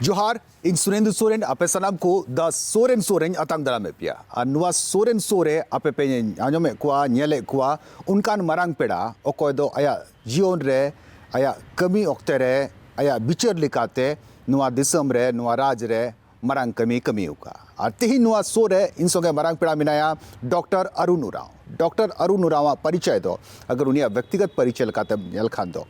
Johar in Surendu Soren ape sanam ko da Soren atang dalam pia. Anwa Soren sore ape penyen anyome kwa nyele kwa unkan marang peda okoy do aya jion re aya kami okte re aya bichar likate nuwa disam re nuwa raj re marang kami uka. Artihi nuwa sore in songe marang peda minaya Dr. Arun Urao. Dr. Arun Urao परिचय दो अगर उन्हें व्यक्तिगत परिचय लगाते यल खान दो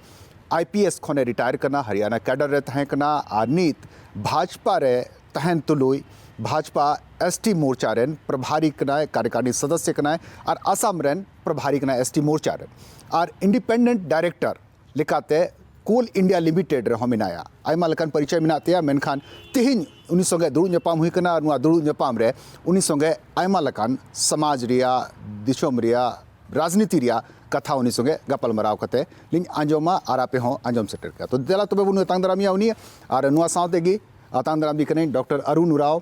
IPS खोने retire करना हरियाणा कैडर रहे तहन करना आनीत भाजपा रे तहन तुलुई भाजपा ST मोर्चा रेन प्रभारी कनाए कार्यकारिणी सदस्य कनाए और असम रेन प्रभारी कनाए ST मोर्चा रेन और इंडिपेंडेंट डायरेक्टर लिखाते कोल इंडिया लिमिटेड रे होमिनाया आयमा लकन परिचय मिनाते मेनखान तिहिन उनी संगे दुरु ᱧᱟᱯᱟᱢ हुई कना नुआ दुरु ᱧᱟᱯᱟम रे उनी संगे आयमा लकन समाज रिया दिशोम रिया राजनीति रिया कथा उनी संगे गपल मराव कते लिंग आंजोमा आरापे हो आंजोम सेटर का तो देला तबे बुनु तांगदरामिया उनी और नुआ सावतेगी तांगदरामी कने डॉक्टर अरुण उराव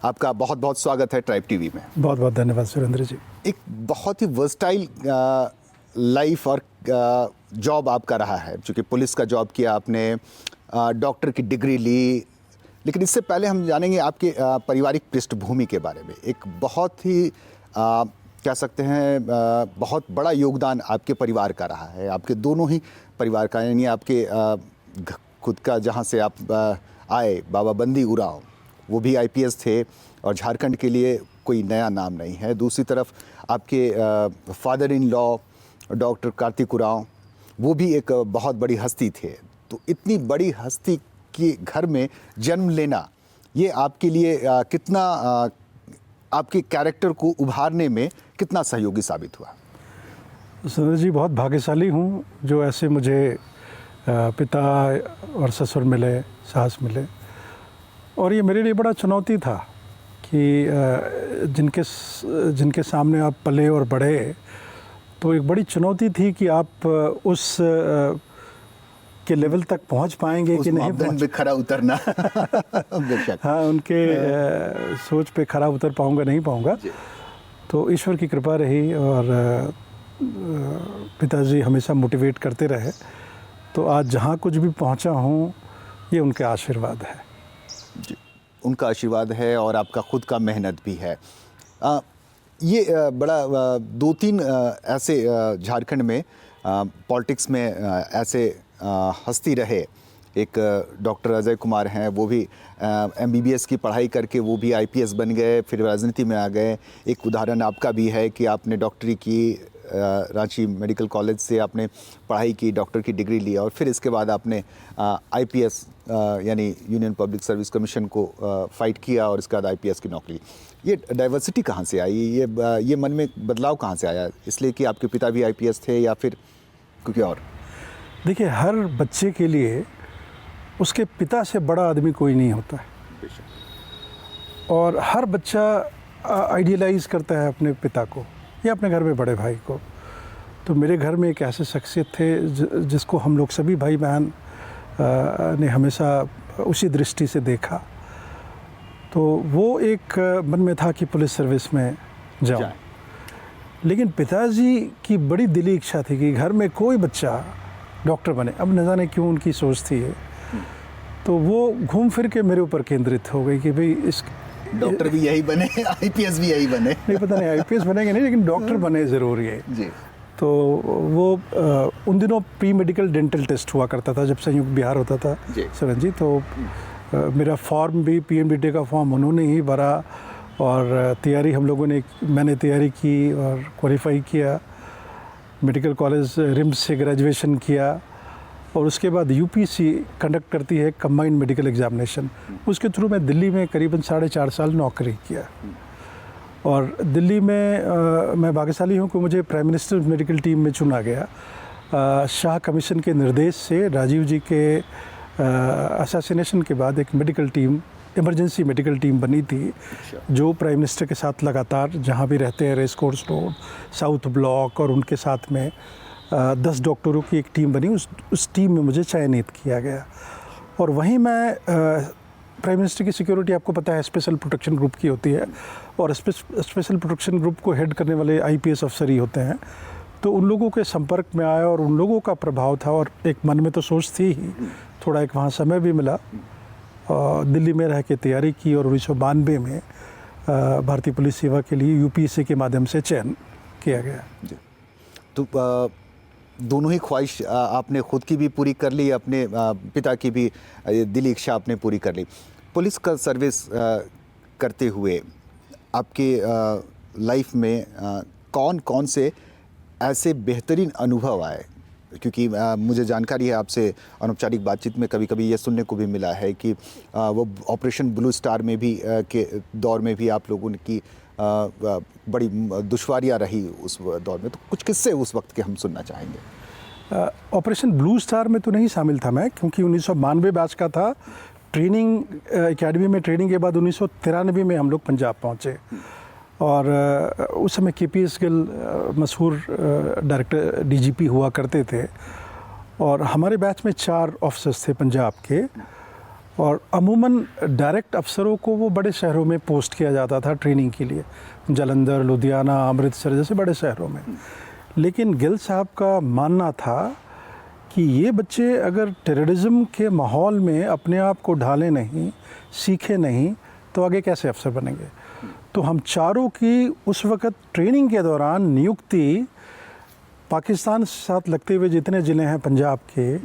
आपका बहुत बहुत स्वागत है ट्राइब टीवी में। बहुत बहुत धन्यवाद सुरेंद्र जी। एक बहुत ही वर्सटाइल लाइफ और जॉब आपका रहा है, चूँकि पुलिस का जॉब किया आपने, डॉक्टर की डिग्री ली, लेकिन इससे पहले हम जानेंगे आपके पारिवारिक पृष्ठभूमि के बारे में। एक बहुत ही कह सकते हैं बहुत बड़ा योगदान आपके परिवार का रहा है, आपके दोनों ही परिवार का, यानी आपके खुद का जहाँ से आप आए बाबा बंदी उराव वो भी IPS थे और झारखंड के लिए कोई नया नाम नहीं है। दूसरी तरफ आपके father in law doctor Kartik Oraon वो भी एक बहुत बड़ी हस्ती थे। तो इतनी बड़ी हस्ती के घर में जन्म लेना ये आपके लिए कितना आपके कैरेक्टर को उभारने में कितना सहयोगी साबित हुआ? सुरेंद्र जी, बहुत भाग्यशाली हूँ जो ऐसे मुझे पिता और ससुर मिले, सास मिले, और ये मेरे लिए बड़ा चुनौती था कि जिनके सामने आप पले और बढ़े, तो एक बड़ी चुनौती थी कि आप उस के लेवल तक पहुंच पाएंगे कि नहीं पहुंच खरा उतरना हाँ, उनके सोच पे खरा उतर पाऊंगा नहीं पाऊंगा। तो ईश्वर की कृपा रही और पिताजी हमेशा मोटिवेट करते रहे, तो आज जहाँ कुछ भी पहुँचा हूँ ये उनके आशीर्वाद है जी। उनका आशीर्वाद है और आपका खुद का मेहनत भी है। ये बड़ा दो तीन ऐसे झारखंड में पॉलिटिक्स में ऐसे हस्ती रहे। एक डॉक्टर अजय कुमार हैं, वो भी MBBS की पढ़ाई करके वो भी IPS बन गए, फिर राजनीति में आ गए। एक उदाहरण आपका भी है कि आपने डॉक्टरी की, रांची मेडिकल कॉलेज से आपने पढ़ाई की, डॉक्टर की डिग्री ली और फिर इसके बाद आपने IPS यानी यूनियन पब्लिक सर्विस कमीशन को फाइट किया और इसके बाद IPS की नौकरी। ये डाइवर्सिटी कहाँ से आई? ये मन में बदलाव कहाँ से आया? इसलिए कि आपके पिता भी IPS थे या फिर क्योंकि और? देखिए, हर बच्चे के लिए उसके पिता से बड़ा आदमी कोई नहीं होता है, और हर बच्चा आइडियलाइज करता है अपने पिता को या अपने घर में बड़े भाई को। तो मेरे घर में एक ऐसे शख्सियत थे जिसको हम लोग सभी भाई बहन ने हमेशा उसी दृष्टि से देखा। तो वो एक मन में था कि पुलिस सर्विस में जाऊं, लेकिन पिताजी की बड़ी दिली इच्छा थी कि घर में कोई बच्चा डॉक्टर बने। अब न जाने क्यों उनकी सोच थी ये, तो वो घूम फिर के मेरे ऊपर केंद्रित हो गई कि भाई इस डॉक्टर भी यही बने, IPS भी यही बने। नहीं, पता नहीं IPS बनेंगे नहीं, लेकिन डॉक्टर बने ज़रूर है जी। तो वो उन दिनों प्री मेडिकल डेंटल टेस्ट हुआ करता था जब संयुक्त बिहार होता था सुरेंद्र जी। तो मेरा फॉर्म भी PMDT का फॉर्म उन्होंने ही भरा और तैयारी मैंने तैयारी की और क्वालिफाई किया। मेडिकल कॉलेज रिम्स से ग्रेजुएशन किया और उसके बाद UPC कंडक्ट करती है कंबाइंड मेडिकल एग्जामिनेशन, उसके थ्रू मैं दिल्ली में करीबन 4.5 साल नौकरी किया। और दिल्ली में मैं भाग्यशाली हूँ कि मुझे प्राइम मिनिस्टर मेडिकल टीम में चुना गया। शाह कमीशन के निर्देश से राजीव जी के असैसिनेशन के बाद एक medical team, emergency medical team बनी थी, जो प्राइम मिनिस्टर के साथ लगातार जहाँ भी रहते हैं, Race Course Road, South Block, और उनके साथ में 10 डॉक्टरों की एक टीम बनी। उस टीम में मुझे चयनित किया गया और वहीं मैं प्राइम मिनिस्टर की सिक्योरिटी, आपको पता है, स्पेशल प्रोटेक्शन ग्रुप की होती है और स्पेशल प्रोटेक्शन ग्रुप को हेड करने वाले IPS अफसर ही होते हैं। तो उन लोगों के संपर्क में आया और उन लोगों का प्रभाव था और एक मन में तो सोच थी ही, थोड़ा एक वहाँ समय भी मिला दिल्ली में रह के तैयारी की और 1992 में भारतीय पुलिस सेवा के लिए यूपीएससी के माध्यम से चयन किया गया। जी। तो दोनों ही ख्वाहिश आपने खुद की भी पूरी कर ली, अपने पिता की भी दिली इच्छा आपने पूरी कर ली। पुलिस का सर्विस करते हुए आपके लाइफ में कौन कौन से ऐसे बेहतरीन अनुभव आए? क्योंकि मुझे जानकारी है आपसे अनौपचारिक बातचीत में कभी कभी ये सुनने को भी मिला है कि वो ऑपरेशन ब्लू स्टार में भी के दौर में भी आप लोगों की बड़ी दुश्वारियाँ रही उस दौर में। तो कुछ किस्से उस वक्त के हम सुनना चाहेंगे। ऑपरेशन ब्लू स्टार में तो नहीं शामिल था मैं, क्योंकि 1992 बैच का था। ट्रेनिंग एकेडमी में ट्रेनिंग के बाद 1993 में हम लोग पंजाब पहुँचे और उस समय केपीएस गिल मशहूर डायरेक्टर डीजीपी हुआ करते थे और हमारे बैच में 4 ऑफिसर्स थे पंजाब के और अमूमन डायरेक्ट अफसरों को वो बड़े शहरों में पोस्ट किया जाता था ट्रेनिंग के लिए, जालंधर, लुधियाना, अमृतसर जैसे बड़े शहरों में। लेकिन गिल साहब का मानना था कि ये बच्चे अगर टेररिज्म के माहौल में अपने आप को ढालें नहीं, सीखे नहीं, तो आगे कैसे अफसर बनेंगे। तो हम चारों की उस वक़्त ट्रेनिंग के दौरान नियुक्ति पाकिस्तान के साथ लगते हुए जितने ज़िले हैं पंजाब के,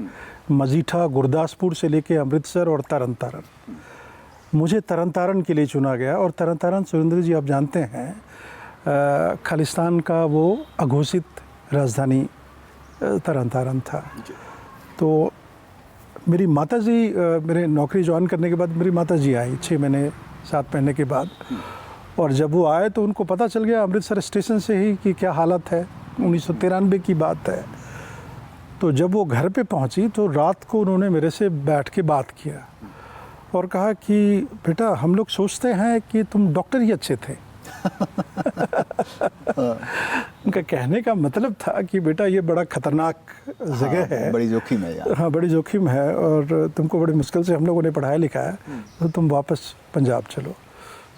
मजीठा, गुरदासपुर से लेके अमृतसर और तरन तारण, मुझे तरन तारण के लिए चुना गया। और तरन तारण सुरेंद्र जी आप जानते हैं खालिस्तान का वो अघोषित राजधानी तरन तारण था। तो मेरी माताजी मेरे नौकरी ज्वाइन करने के बाद मेरी माताजी आई 6 महीने 7 महीने के बाद, और जब वो आए तो उनको पता चल गया अमृतसर स्टेशन से ही कि क्या हालत है। 1993 की बात है। तो जब वो घर पे पहुंची तो रात को उन्होंने मेरे से बैठ के बात किया और कहा कि बेटा हम लोग सोचते हैं कि तुम डॉक्टर ही अच्छे थे। उनका कहने का मतलब था कि बेटा ये बड़ा खतरनाक जगह है, बड़ी जोखिम है यार। हाँ, बड़ी जोखिम है और तुमको बड़ी मुश्किल से हम लोगों ने पढ़ाया लिखाया है, तो तुम वापस पंजाब चलो।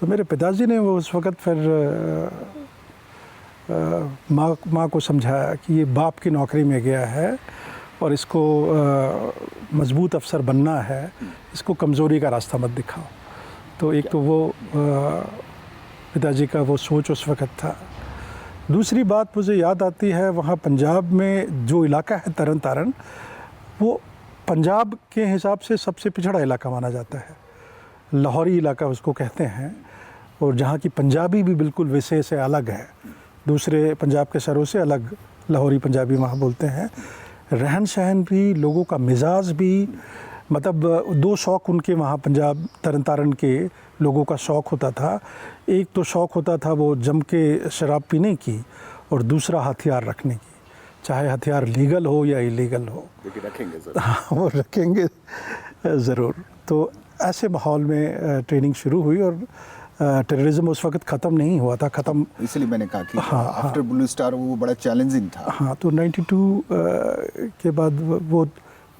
तो मेरे पिताजी ने वो उस वक़्त फिर माँ को समझाया कि ये बाप की नौकरी में गया है और इसको मजबूत अफसर बनना है, इसको कमज़ोरी का रास्ता मत दिखाओ। तो एक तो वो पिताजी का वो सोच उस वक़्त था। दूसरी बात मुझे याद आती है, वहाँ पंजाब में जो इलाका है तरन तारण, वो पंजाब के हिसाब से सबसे पिछड़ा इलाका माना जाता है। लाहौरी इलाका उसको कहते हैं, और जहाँ की पंजाबी भी बिल्कुल विषय से अलग है, दूसरे पंजाब के शहरों से अलग लाहौरी पंजाबी वहाँ बोलते हैं। रहन सहन भी, लोगों का मिजाज भी, मतलब 2 शौक़ उनके वहाँ पंजाब तरन तारण के लोगों का शौक़ होता था। एक तो शौक़ होता था वो जम के शराब पीने की, और दूसरा हथियार रखने की, चाहे हथियार लीगल हो या इलीगल हो, लेकिन रखेंगे ज़रूर। हाँ, वो रखेंगे ज़रूर। तो ऐसे माहौल में ट्रेनिंग शुरू हुई और टेररिज्म उस वक्त ख़त्म नहीं हुआ था। ख़त्म इसलिए मैंने कहा कि हाँ, आफ्टर ब्लू स्टार वो बड़ा चैलेंजिंग था। हाँ, तो 92 के बाद वो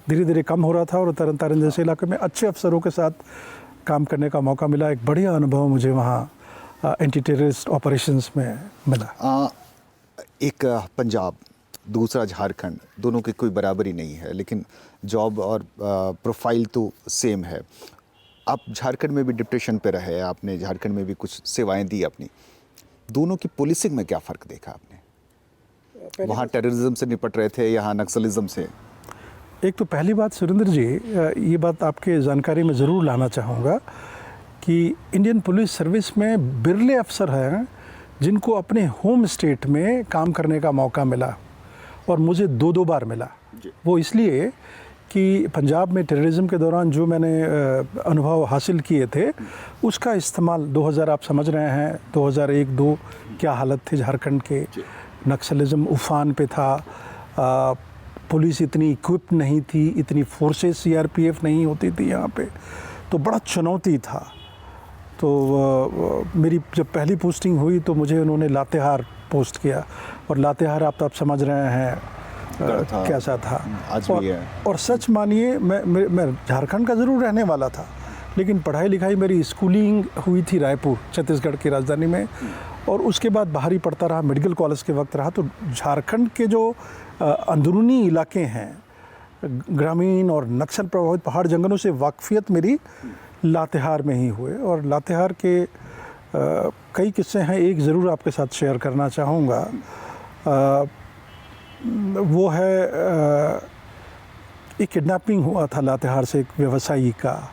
धीरे धीरे कम हो रहा था और तरन तारण जैसे इलाके में अच्छे अफसरों के साथ काम करने का मौका मिला। एक बढ़िया अनुभव मुझे वहाँ एंटी टेररिस्ट ऑपरेशंस में मिला। एक पंजाब, दूसरा झारखंड, दोनों की कोई बराबरी नहीं है, लेकिन जॉब और प्रोफाइल तो सेम है। आप झारखंड में भी डिप्टेशन पे रहे, आपने झारखंड में भी कुछ सेवाएं दी अपनी। दोनों की पुलिसिंग में क्या फ़र्क देखा आपने? वहाँ टेररिज्म से निपट रहे थे, यहाँ नक्सलिज्म से। एक तो पहली बात सुरेंद्र जी, ये बात आपके जानकारी में ज़रूर लाना चाहूँगा कि इंडियन पुलिस सर्विस में बिरले अफसर हैं जिनको अपने होम स्टेट में काम करने का मौका मिला, और मुझे 2 बार मिला। वो इसलिए कि पंजाब में टेररिज्म के दौरान जो मैंने अनुभव हासिल किए थे उसका इस्तेमाल 2000, आप समझ रहे हैं 2001-2 क्या हालत थी झारखंड के, नक्सलिज्म उफान पे था, पुलिस इतनी इक्विप नहीं थी, इतनी फोर्सेस सीआरपीएफ नहीं होती थी यहाँ पे, तो बड़ा चुनौती था। तो मेरी जब पहली पोस्टिंग हुई तो मुझे उन्होंने लातेहार पोस्ट किया, और लातेहार आप समझ रहे हैं कैसा था। आज भी है। और सच मानिए मैं झारखंड का ज़रूर रहने वाला था, लेकिन पढ़ाई लिखाई मेरी स्कूलिंग हुई थी रायपुर, छत्तीसगढ़ की राजधानी में, और उसके बाद बाहर ही पढ़ता रहा, मेडिकल कॉलेज के वक्त रहा। तो झारखंड के जो अंदरूनी इलाके हैं, ग्रामीण और नक्सल प्रभावित पहाड़ जंगलों से वाकफियत मेरी लातेहार में ही हुए। और लातेहार के कई किस्से हैं, एक ज़रूर आपके साथ शेयर करना चाहूँगा। वो है एक किडनैपिंग हुआ था लातेहार से एक व्यवसायी का।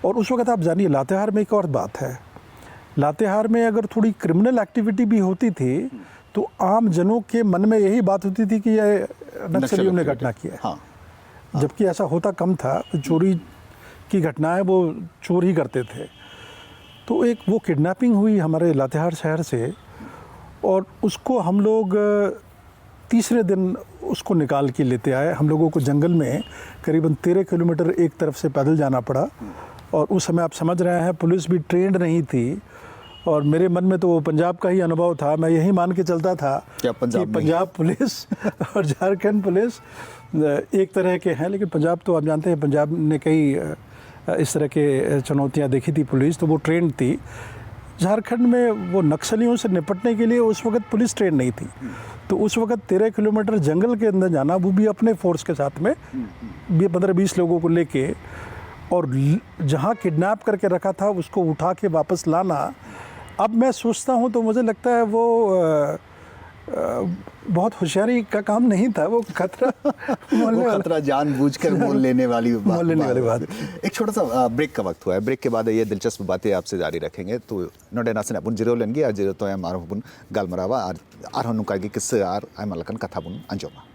और उस वक़्त आप जानिए लातेहार में एक और बात है, लातेहार में अगर थोड़ी क्रिमिनल एक्टिविटी भी होती थी तो आम जनों के मन में यही बात होती थी कि ये नक्सलियों ने घटना की है। हाँ। जबकि ऐसा होता कम था, चोरी की घटनाएं वो चोर ही करते थे। तो एक वो किडनैपिंग हुई हमारे लातेहार शहर से, और उसको हम लोग तीसरे दिन उसको निकाल के लेते आए। हम लोगों को जंगल में करीबन 13 किलोमीटर एक तरफ से पैदल जाना पड़ा। और उस समय आप समझ रहे हैं पुलिस भी ट्रेंड नहीं थी, और मेरे मन में तो वो पंजाब का ही अनुभव था। मैं यही मान के चलता था कि पंजाब पुलिस और झारखंड पुलिस एक तरह के हैं, लेकिन पंजाब तो आप जानते हैं पंजाब ने कई इस तरह के चुनौतियां देखी थी पुलिस, तो वो ट्रेंड थी। झारखंड में वो नक्सलियों से निपटने के लिए उस वक्त पुलिस ट्रेन नहीं थी। तो उस वक्त 13 किलोमीटर जंगल के अंदर जाना, वो भी अपने फोर्स के साथ में 15-20 लोगों को लेके, और जहाँ किडनैप करके रखा था उसको उठा के वापस लाना। अब मैं सोचता हूँ तो मुझे लगता है वो बहुत होशियारी का काम नहीं था, वो खतरा जानबूझकर मोल लेने वाली बात। एक छोटा सा ब्रेक का वक्त हुआ है। ब्रेक के बाद ये दिलचस्प बातें आपसे जारी रखेंगे। तो नोडे नासिन अपन जिरो लेंगे और जिरो तो है मारो अपन गालमरावा आर हनु का किस्से आर आई मलकन कथा बुन अंजोमा।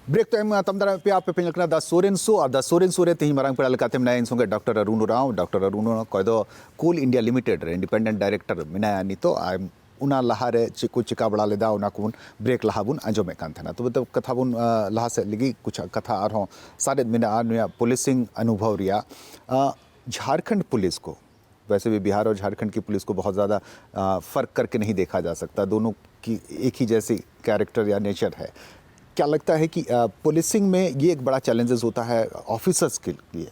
ब्रेक तो हम तमदारा पे आप पे लकना द सोरेंसो और द सोरेंसो रे तेही मरंग पड़ा लकाते में इनसोंगे डॉक्टर अरुण राव। डॉक्टर अरुण कोदो कोल इंडिया लिमिटेड रे इंडिपेंडेंट डायरेक्टर मिनाया नी तो आई उना लहारे चिकु चिका बड़ा लेदा उना कुन ब्रेक लहाबुन अंजोमे कान था ना। तो कथा बुन लहा से लगी कुछ कथा आर हो सारे मिना आर पुलिसिंग अनुभव रिया झारखंड पुलिस को, वैसे भी बिहार और झारखंड की पुलिस को बहुत ज़्यादा फ़र्क करके नहीं देखा जा सकता, दोनों की एक ही जैसी कैरेक्टर या नेचर है। क्या लगता है कि पुलिसिंग में ये एक बड़ा चैलेंजेस होता है ऑफिसर्स के लिए,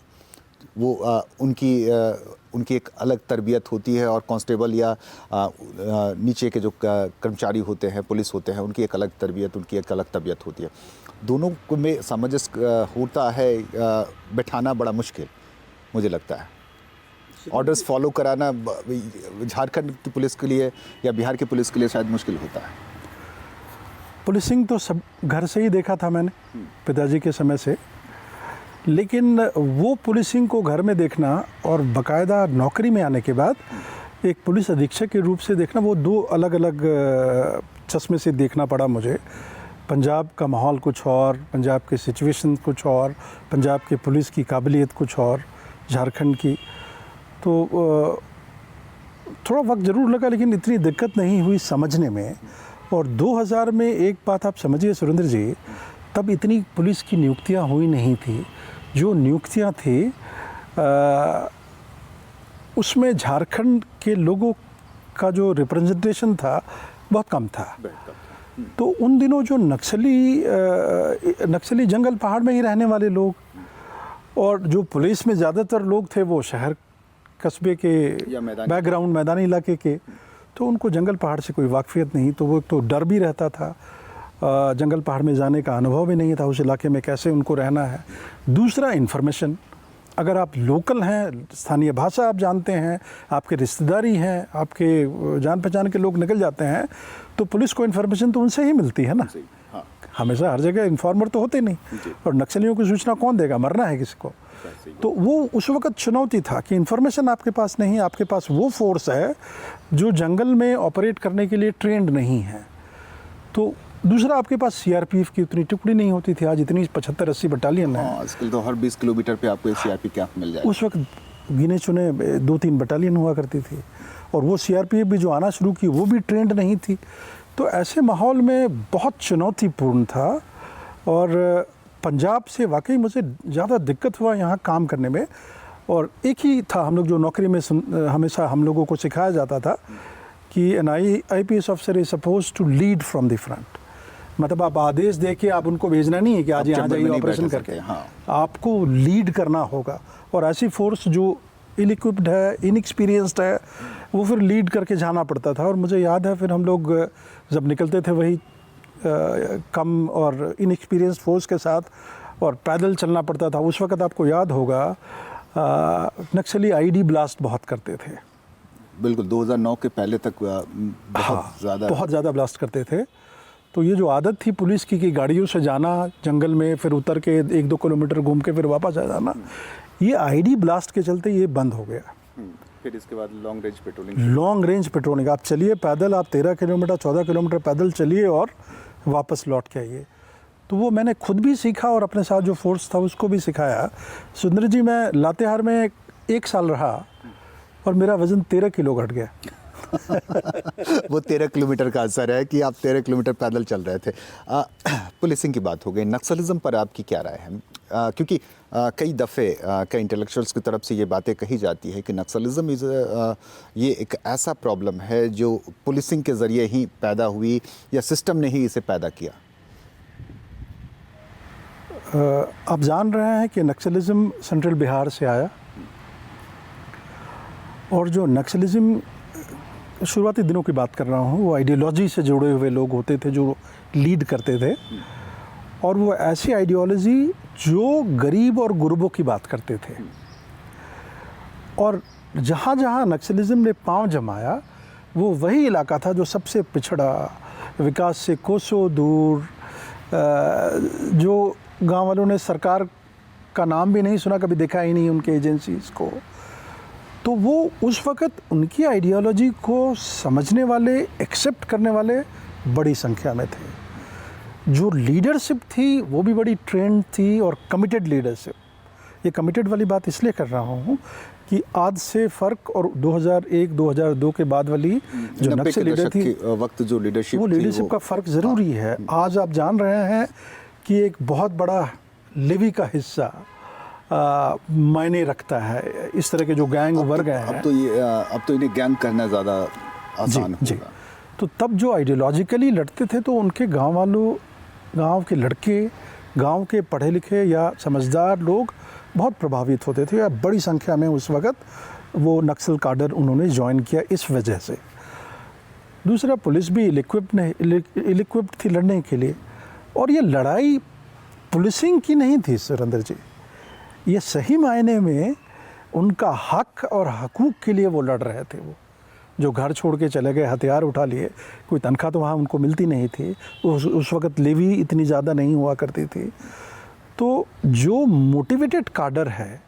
वो उनकी एक अलग तरबियत होती है, और कांस्टेबल या नीचे के जो कर्मचारी होते हैं पुलिस होते हैं उनकी एक अलग तरबियत, उनकी एक अलग तबीयत होती है। दोनों में सामंजस्य होता है बैठाना बड़ा मुश्किल मुझे लगता है। ऑर्डर्स फॉलो कराना झारखंड की पुलिस के लिए या बिहार की पुलिस के लिए शायद मुश्किल होता है। पुलिसिंग तो सब घर से ही देखा था मैंने पिताजी के समय से, लेकिन वो पुलिसिंग को घर में देखना और बाकायदा नौकरी में आने के बाद एक पुलिस अधीक्षक के रूप से देखना, वो दो अलग अलग चश्मे से देखना पड़ा मुझे। पंजाब का माहौल कुछ और, पंजाब की सिचुएशन कुछ और, पंजाब की पुलिस की काबिलियत कुछ और, झारखंड की। तो थोड़ा वक्त ज़रूर लगा, लेकिन इतनी दिक्कत नहीं हुई समझने में। और 2000 में एक बात आप समझिए सुरेंद्र जी, तब इतनी पुलिस की नियुक्तियां हुई नहीं थी। जो नियुक्तियां थी उसमें झारखंड के लोगों का जो रिप्रेजेंटेशन था बहुत कम था। तो उन दिनों जो नक्सली जंगल पहाड़ में ही रहने वाले लोग, और जो पुलिस में ज़्यादातर लोग थे वो शहर कस्बे के बैकग्राउंड मैदानी इलाके के, तो उनको जंगल पहाड़ से कोई वाकफियत नहीं। तो वो तो डर भी रहता था, जंगल पहाड़ में जाने का अनुभव भी नहीं था, उस इलाके में कैसे उनको रहना है। दूसरा इन्फॉर्मेशन, अगर आप लोकल हैं, स्थानीय भाषा आप जानते हैं, आपके रिश्तेदारी हैं, आपके जान पहचान के लोग निकल जाते हैं, तो पुलिस को इन्फॉर्मेशन तो उनसे ही मिलती है ना। हाँ। हमेशा हर जगह इन्फॉर्मर तो होते नहीं, और नक्सलियों की सूचना कौन देगा, मरना है किसी को। तो वो उस वक्त चुनौती था कि इन्फॉर्मेशन आपके पास नहीं, आपके पास वो फोर्स है जो जंगल में ऑपरेट करने के लिए ट्रेंड नहीं है। तो दूसरा, आपके पास सीआरपीएफ की उतनी टुकड़ी नहीं होती थी, आज इतनी 75-80 बटालियन है। आजकल तो हर 20 किलोमीटर पे आपको एक सीआरपी कैंप मिल जाएगा। उस वक्त गिने चुने 2-3 बटालियन हुआ करती थी, और वो सीआरपीएफ भी जो आना शुरू की वो भी ट्रेंड नहीं थी। तो ऐसे माहौल में बहुत चुनौतीपूर्ण था, और पंजाब से वाकई मुझे ज़्यादा दिक्कत हुआ यहाँ काम करने में। और एक ही था, हम लोग जो नौकरी में हमेशा हम लोगों को सिखाया जाता था कि an IPS officer is suppose to lead from the front. मतलब आप आदेश दे के आप उनको भेजना नहीं है कि आज यहाँ जाइए ऑपरेशन करके, हाँ। आपको लीड करना होगा। और ऐसी फोर्स जो इल इक्विप्ड है, इनएक्सपीरियंस्ड है, वो फिर लीड करके जाना पड़ता था। और मुझे याद है फिर हम लोग जब निकलते थे वही कम और इनएक्सपीरियंस फोर्स के साथ और पैदल चलना पड़ता था। उस वक्त आपको याद होगा नक्सली आईडी ब्लास्ट बहुत करते थे। बिल्कुल 2009 के पहले तक बहुत ज़्यादा ब्लास्ट करते थे। तो ये जो आदत थी पुलिस की कि गाड़ियों से जाना जंगल में, फिर उतर के 1-2 किलोमीटर घूम के फिर वापस आ जाना, ये आईडी ब्लास्ट के चलते ये बंद हो गया। फिर इसके बाद लॉन्ग रेंज पेट्रोलिंग आप चलिए पैदल, आप 13 किलोमीटर 14 किलोमीटर पैदल चलिए और वापस लौट के आइए। तो वो मैंने खुद भी सीखा और अपने साथ जो फोर्स था उसको भी सिखाया। सुंदर जी, मैं लातेहार में 1 साल रहा और मेरा वज़न 13 किलो घट गया। वो 13 किलोमीटर का असर है कि आप 13 किलोमीटर पैदल चल रहे थे। पुलिसिंग की बात हो गई, नक्सलिज्म पर आपकी क्या राय है? क्योंकि कई दफ़े कई इंटेलेक्चुअल्स की तरफ से ये बातें कही जाती है कि नक्सलिज्म ये एक ऐसा प्रॉब्लम है जो पुलिसिंग के ज़रिए ही पैदा हुई या सिस्टम ने ही इसे पैदा किया। आप जान रहे हैं कि नक्सलिज्म सेंट्रल बिहार से आया और जो नक्सलिज्म शुरुआती दिनों की बात कर रहा हूँ, वो आइडियोलॉजी से जुड़े हुए लोग होते थे जो लीड करते थे और वो ऐसी आइडियोलॉजी जो गरीब और गुरबों की बात करते थे। और जहाँ जहाँ नक्सलिज्म ने पांव जमाया वो वही इलाका था जो सबसे पिछड़ा, विकास से कोसों दूर, जो गांव वालों ने सरकार का नाम भी नहीं सुना, कभी देखा ही नहीं उनके एजेंसीज़ को। तो वो उस वक़्त उनकी आइडियोलॉजी को समझने वाले, एक्सेप्ट करने वाले बड़ी संख्या में थे। जो लीडरशिप थी वो भी बड़ी ट्रेंड थी और कमिटेड लीडरशिप। ये कमिटेड वाली बात इसलिए कर रहा हूँ कि आज से फ़र्क और 2001-2002 के बाद वाली जो नक्सल लीडर थी वक्त जो लीडरशिप, वो लीडरशिप का फ़र्क ज़रूरी है। आज आप जान रहे हैं कि एक बहुत बड़ा लेवी का हिस्सा मायने रखता है। इस तरह के जो गैंग वर्ग हैं, अब तो इन्हें गैंग करना ज़्यादा आसान होगा। तो तब जो आइडियोलॉजिकली लड़ते थे तो उनके गांव वालों, गांव के लड़के, गांव के पढ़े लिखे या समझदार लोग बहुत प्रभावित होते थे। या बड़ी संख्या में उस वक़्त वो नक्सल काडर उन्होंने ज्वाइन किया इस वजह से। दूसरा, पुलिस भी इल-इक्विप्ड थी लड़ने के लिए। और ये लड़ाई पुलिसिंग की नहीं थी सुरेंद्र जी, ये सही मायने में उनका हक और हकूक़ के लिए वो लड़ रहे थे। वो जो घर छोड़ के चले गए, हथियार उठा लिए, कोई तनख्वाह तो वहाँ उनको मिलती नहीं थी। उस वक़्त लेवी इतनी ज़्यादा नहीं हुआ करती थी। तो जो मोटिवेटेड काडर है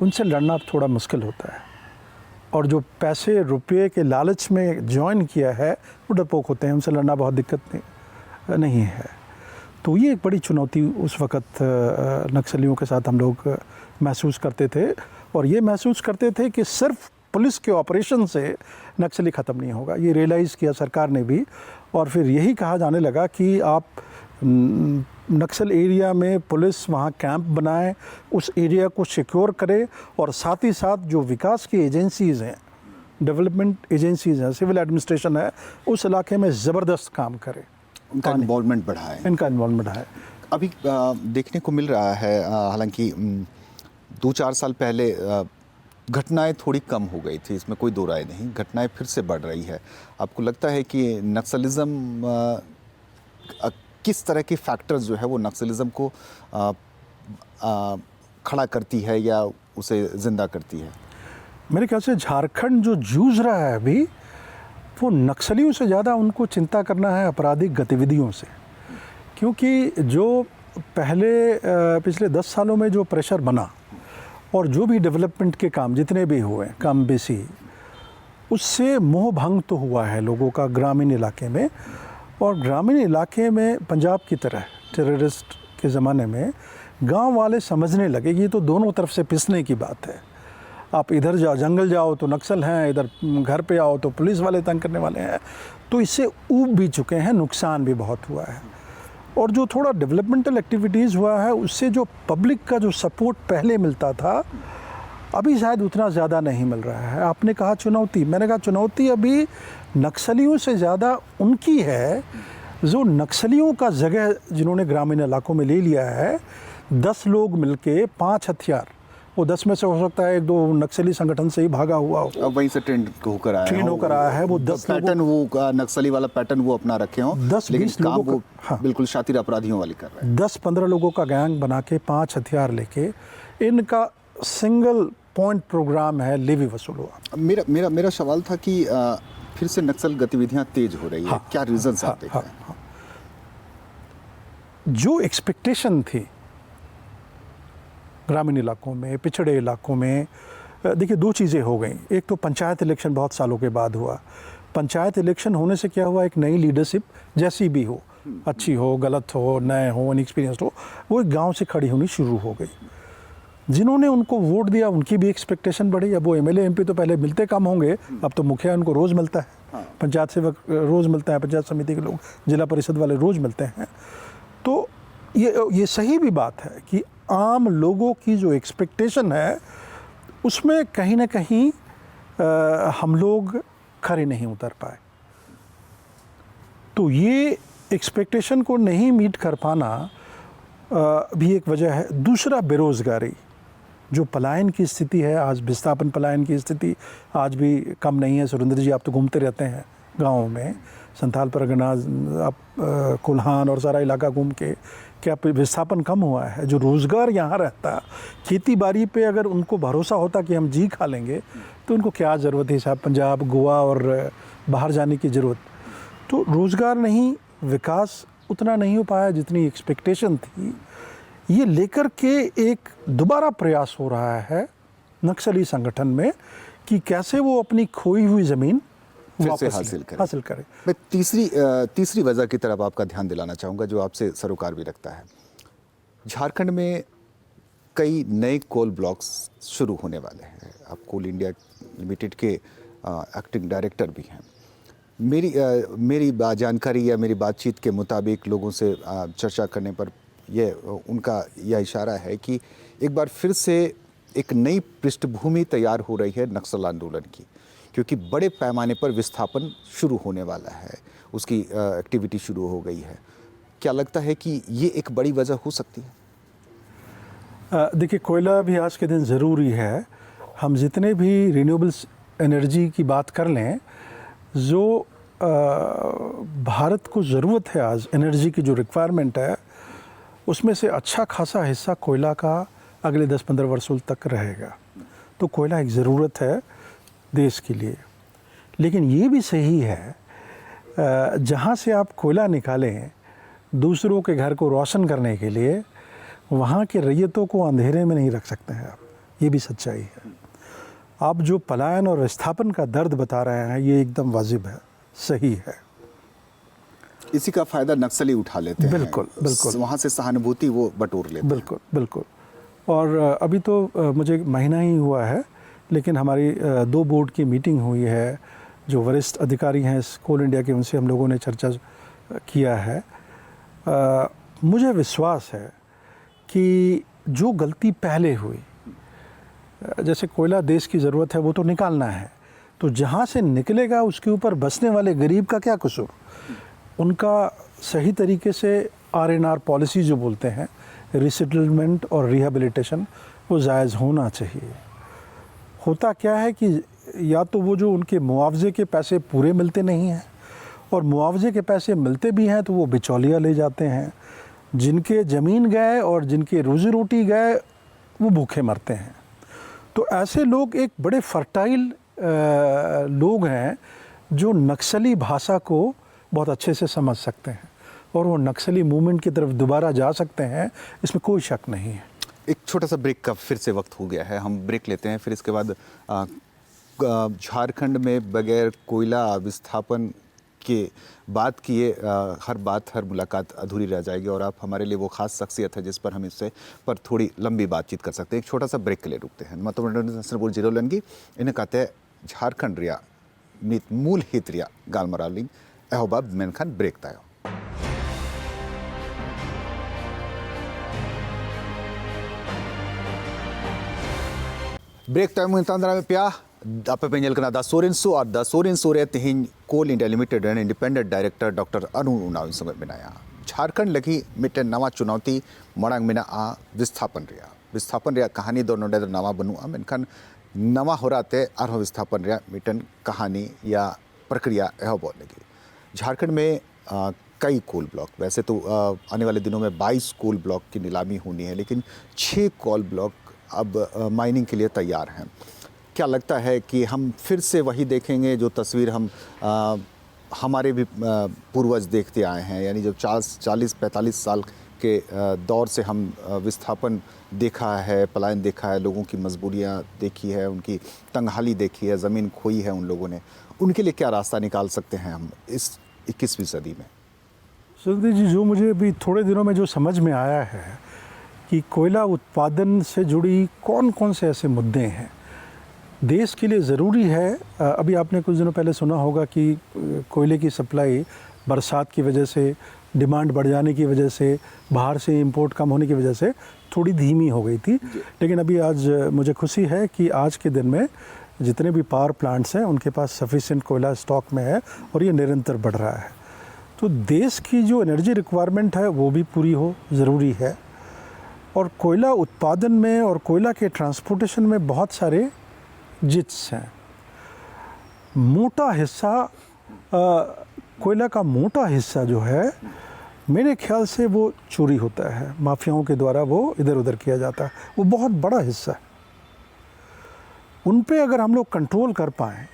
उनसे लड़ना थोड़ा मुश्किल होता है। और जो पैसे रुपये के लालच में ज्वाइन किया है वो डरपोक होते हैं, उनसे लड़ना बहुत दिक्कत नहीं है। तो ये एक बड़ी चुनौती उस वक़्त नक्सलियों के साथ हम लोग महसूस करते थे। और ये महसूस करते थे कि सिर्फ पुलिस के ऑपरेशन से नक्सली ख़त्म नहीं होगा। ये रियलाइज़ किया सरकार ने भी। और फिर यही कहा जाने लगा कि आप नक्सल एरिया में पुलिस वहाँ कैंप बनाए, उस एरिया को सिक्योर करे और साथ ही साथ जो विकास की एजेंसीज़ हैं, डेवलपमेंट एजेंसीज़ हैं, सिविल एडमिनिस्ट्रेशन है, उस इलाके में ज़बरदस्त काम करे, इनका इन्वॉल्वमेंट बढ़ाए। अभी देखने को मिल रहा है, हालांकि 2-4 साल पहले घटनाएं थोड़ी कम हो गई थी, इसमें कोई दो राय नहीं, घटनाएं फिर से बढ़ रही है। आपको लगता है कि नक्सलिज्म किस तरह के फैक्टर्स जो है वो नक्सलिज्म को खड़ा करती है या उसे ज़िंदा करती है? मेरे ख्याल से झारखंड जो जूझ रहा है अभी, वो नक्सलियों से ज़्यादा उनको चिंता करना है आपराधिक गतिविधियों से। क्योंकि जो पिछले 10 सालों में जो प्रेशर बना और जो भी डेवलपमेंट के काम जितने भी हुए कम बेसी, उससे मोह भंग तो हुआ है लोगों का ग्रामीण इलाके में। और ग्रामीण इलाके में पंजाब की तरह टेररिस्ट के ज़माने में गांव वाले समझने लगे कि ये तो दोनों तरफ से पिसने की बात है। आप इधर जाओ, जंगल जाओ तो नक्सल हैं, इधर घर पे आओ तो पुलिस वाले तंग करने वाले हैं। तो इससे ऊब भी चुके हैं, नुकसान भी बहुत हुआ है। और जो थोड़ा डेवलपमेंटल एक्टिविटीज़ हुआ है, उससे जो पब्लिक का जो सपोर्ट पहले मिलता था, अभी शायद उतना ज़्यादा नहीं मिल रहा है। आपने कहा चुनौती, मैंने कहा चुनौती अभी नक्सलियों से ज़्यादा उनकी है जो नक्सलियों का जगह जिन्होंने ग्रामीण इलाकों में ले लिया है। 10 लोग मिलके 5 हथियार वो 10 में से हो सकता है 1-2 नक्सली संगठन से ही भागा हुआ हो, अब वहीं से ट्रेंड होकर आया ट्रेन होकर आया है। वो 10 पैटर्न, वो नक्सली वाला पैटर्न वो अपना रखे हों, 10-20 लेकिन काम लोगों वो का- हाँ। बिल्कुल शातिर अपराधियों वाली कर रहे हैं। 10-15 लोगों का गैंग बना के 5 हथियार लेके इनका सिंगल पॉइंट प्रोग्राम है लेवी वसूलो। मेरा सवाल था कि फिर से नक्सल गतिविधियां तेज हो रही है, हाँ, क्या रीजंस आप देखते हैं? जो एक्सपेक्टेशन थी ग्रामीण इलाकों में, पिछड़े इलाकों में, देखिए 2 चीज़ें हो गई। एक तो पंचायत इलेक्शन बहुत सालों के बाद हुआ। पंचायत इलेक्शन होने से क्या हुआ, एक नई लीडरशिप जैसी भी हो, अच्छी हो, गलत हो, नए हो, अनएक्सपीरियंस्ड हो, वो एक गांव से खड़ी होनी शुरू हो गई। जिन्होंने उनको वोट दिया उनकी भी एक्सपेक्टेशन बढ़ी। अब वो एमएलए एमपी तो पहले मिलते कम होंगे, अब तो मुखिया उनको रोज़ मिलता है, पंचायत सेवक रोज़ मिलता है, पंचायत समिति के लोग, जिला परिषद वाले रोज़ मिलते हैं। तो ये सही भी बात है कि आम लोगों की जो एक्सपेक्टेशन है उसमें कहीं ना कहीं हम लोग खरे नहीं उतर पाए। तो ये एक्सपेक्टेशन को नहीं मीट कर पाना भी एक वजह है। दूसरा, बेरोज़गारी, जो पलायन की स्थिति है आज, विस्थापन पलायन की स्थिति आज भी कम नहीं है। सुरेंद्र जी, आप तो घूमते रहते हैं गाँव में, संथाल परगना, आप कोल्हान और सारा इलाका घूम के, क्या विस्थापन कम हुआ है? जो रोज़गार यहाँ रहता, खेती बाड़ी पे अगर उनको भरोसा होता कि हम जी खा लेंगे, तो उनको क्या ज़रूरत है साहब पंजाब, गोवा और बाहर जाने की ज़रूरत? तो रोज़गार नहीं, विकास उतना नहीं हो पाया जितनी एक्सपेक्टेशन थी। ये लेकर के एक दोबारा प्रयास हो रहा है नक्सली संगठन में कि कैसे वो अपनी खोई हुई ज़मीन फिर से वापस हासिल करें। मैं तीसरी वजह की तरफ आपका ध्यान दिलाना चाहूँगा, जो आपसे सरोकार भी रखता है। झारखंड में कई नए कोल ब्लॉक्स शुरू होने वाले हैं। आप कोल इंडिया लिमिटेड के एक्टिंग डायरेक्टर भी हैं। मेरी जानकारी या मेरी बातचीत के मुताबिक लोगों से चर्चा करने पर उनका यह इशारा है कि एक बार फिर से एक नई पृष्ठभूमि तैयार हो रही है नक्सल आंदोलन की, क्योंकि बड़े पैमाने पर विस्थापन शुरू होने वाला है, उसकी एक्टिविटी शुरू हो गई है। क्या लगता है कि ये एक बड़ी वजह हो सकती है? देखिए, कोयला भी आज के दिन ज़रूरी है। हम जितने भी रिन्यूएबल्स एनर्जी की बात कर लें, जो भारत को ज़रूरत है आज एनर्जी की, जो रिक्वायरमेंट है, उसमें से अच्छा खासा हिस्सा कोयला का अगले 10-15 वर्षों तक रहेगा। तो कोयला एक ज़रूरत है देश के लिए। लेकिन ये भी सही है, जहाँ से आप कोयला निकालें दूसरों के घर को रोशन करने के लिए, वहाँ के रैयतों को अंधेरे में नहीं रख सकते हैं आप। ये भी सच्चाई है। आप जो पलायन और विस्थापन का दर्द बता रहे हैं, ये एकदम वाजिब है, सही है। इसी का फ़ायदा नक्सली उठा लेते हैं। बिल्कुल बिल्कुल, वहाँ से सहानुभूति वो बटोर लेते हैं। बिल्कुल बिल्कुल। और अभी तो मुझे महीना ही हुआ है, लेकिन हमारी 2 बोर्ड की मीटिंग हुई है। जो वरिष्ठ अधिकारी हैं इस कोल इंडिया के, उनसे हम लोगों ने चर्चा किया है। मुझे विश्वास है कि जो गलती पहले हुई, जैसे कोयला देश की ज़रूरत है, वो तो निकालना है, तो जहाँ से निकलेगा उसके ऊपर बसने वाले गरीब का क्या कसूर? उनका सही तरीके से आरएनआर पॉलिसी जो बोलते हैं, रिसेटलमेंट और रिहेबिलिटेशन, वो जायज़ होना चाहिए। होता क्या है कि या तो वो जो उनके मुआवजे के पैसे पूरे मिलते नहीं हैं, और मुआवजे के पैसे मिलते भी हैं तो वो बिचौलिया ले जाते हैं। जिनके ज़मीन गए और जिनके रोज़ी रोटी गए, वो भूखे मरते हैं। तो ऐसे लोग एक बड़े फर्टाइल लोग हैं जो नक्सली भाषा को बहुत अच्छे से समझ सकते हैं, और वो नक्सली मूवमेंट की तरफ दोबारा जा सकते हैं, इसमें कोई शक नहीं है। एक छोटा सा ब्रेक का फिर से वक्त हो गया है, हम ब्रेक लेते हैं। फिर इसके बाद झारखंड में बगैर कोयला विस्थापन के बात किए हर मुलाकात अधूरी रह जाएगी, और आप हमारे लिए वो खास शख्सियत है जिस पर हम इससे पर थोड़ी लंबी बातचीत कर सकते हैं। एक छोटा सा ब्रेक के लिए रुकते हैं। मतलब जिरोलनगी इन्हें कहते हैं झारखंड रिया मूल हित रिया गालमरालिंग एहोबाब मेनखान ब्रेक तायो। ब्रेक टाइम तांद्रा में प्या आपे पेंजल कना द सोरेन सोरे तिहिन Coal India Limited and independent director doctor Arun उनाव संग बनाया। झारखंड लगी मिटे नवा चुनौती मड़ांग मिना आ विस्थापन रिया। विस्थापन रहा कहानी दो नोडे तो नवा बनूआ मेनखान नवा हो रहा आरो विस्थापन रहा मिटन कहानी या प्रक्रिया यह बोलने की झारखंड में कई कोल ब्लॉक वैसे तो आने वाले दिनों में 22 कोल ब्लॉक की नीलामी होनी है, लेकिन 6 कोल ब्लॉक अब माइनिंग के लिए तैयार हैं। क्या लगता है कि हम फिर से वही देखेंगे जो तस्वीर हम हमारे भी पूर्वज देखते आए हैं, यानी जब 40-45 साल के दौर से हम विस्थापन देखा है, पलायन देखा है, लोगों की मजबूरियां देखी है, उनकी तंगहाली देखी है, ज़मीन खोई है उन लोगों ने, उनके लिए क्या रास्ता निकाल सकते हैं हम इस 21वीं सदी में? सुरेंद्र जी, जो मुझे अभी थोड़े दिनों में जो समझ में आया है कि कोयला उत्पादन से जुड़ी कौन कौन से ऐसे मुद्दे हैं देश के लिए ज़रूरी है। अभी आपने कुछ दिनों पहले सुना होगा कि कोयले की सप्लाई बरसात की वजह से, डिमांड बढ़ जाने की वजह से, बाहर से इंपोर्ट कम होने की वजह से थोड़ी धीमी हो गई थी। लेकिन अभी आज मुझे खुशी है कि आज के दिन में जितने भी पावर प्लांट्स हैं उनके पास सफिशिएंट कोयला स्टॉक में है और ये निरंतर बढ़ रहा है। तो देश की जो एनर्जी रिक्वायरमेंट है वो भी पूरी हो ज़रूरी है। और कोयला उत्पादन में और कोयला के ट्रांसपोर्टेशन में बहुत सारे जिट्स हैं। मोटा हिस्सा कोयला का मोटा हिस्सा जो है मेरे ख्याल से वो चोरी होता है, माफियाओं के द्वारा वो इधर उधर किया जाता है। वो बहुत बड़ा हिस्सा है। उन पे अगर हम लोग कंट्रोल कर पाएँ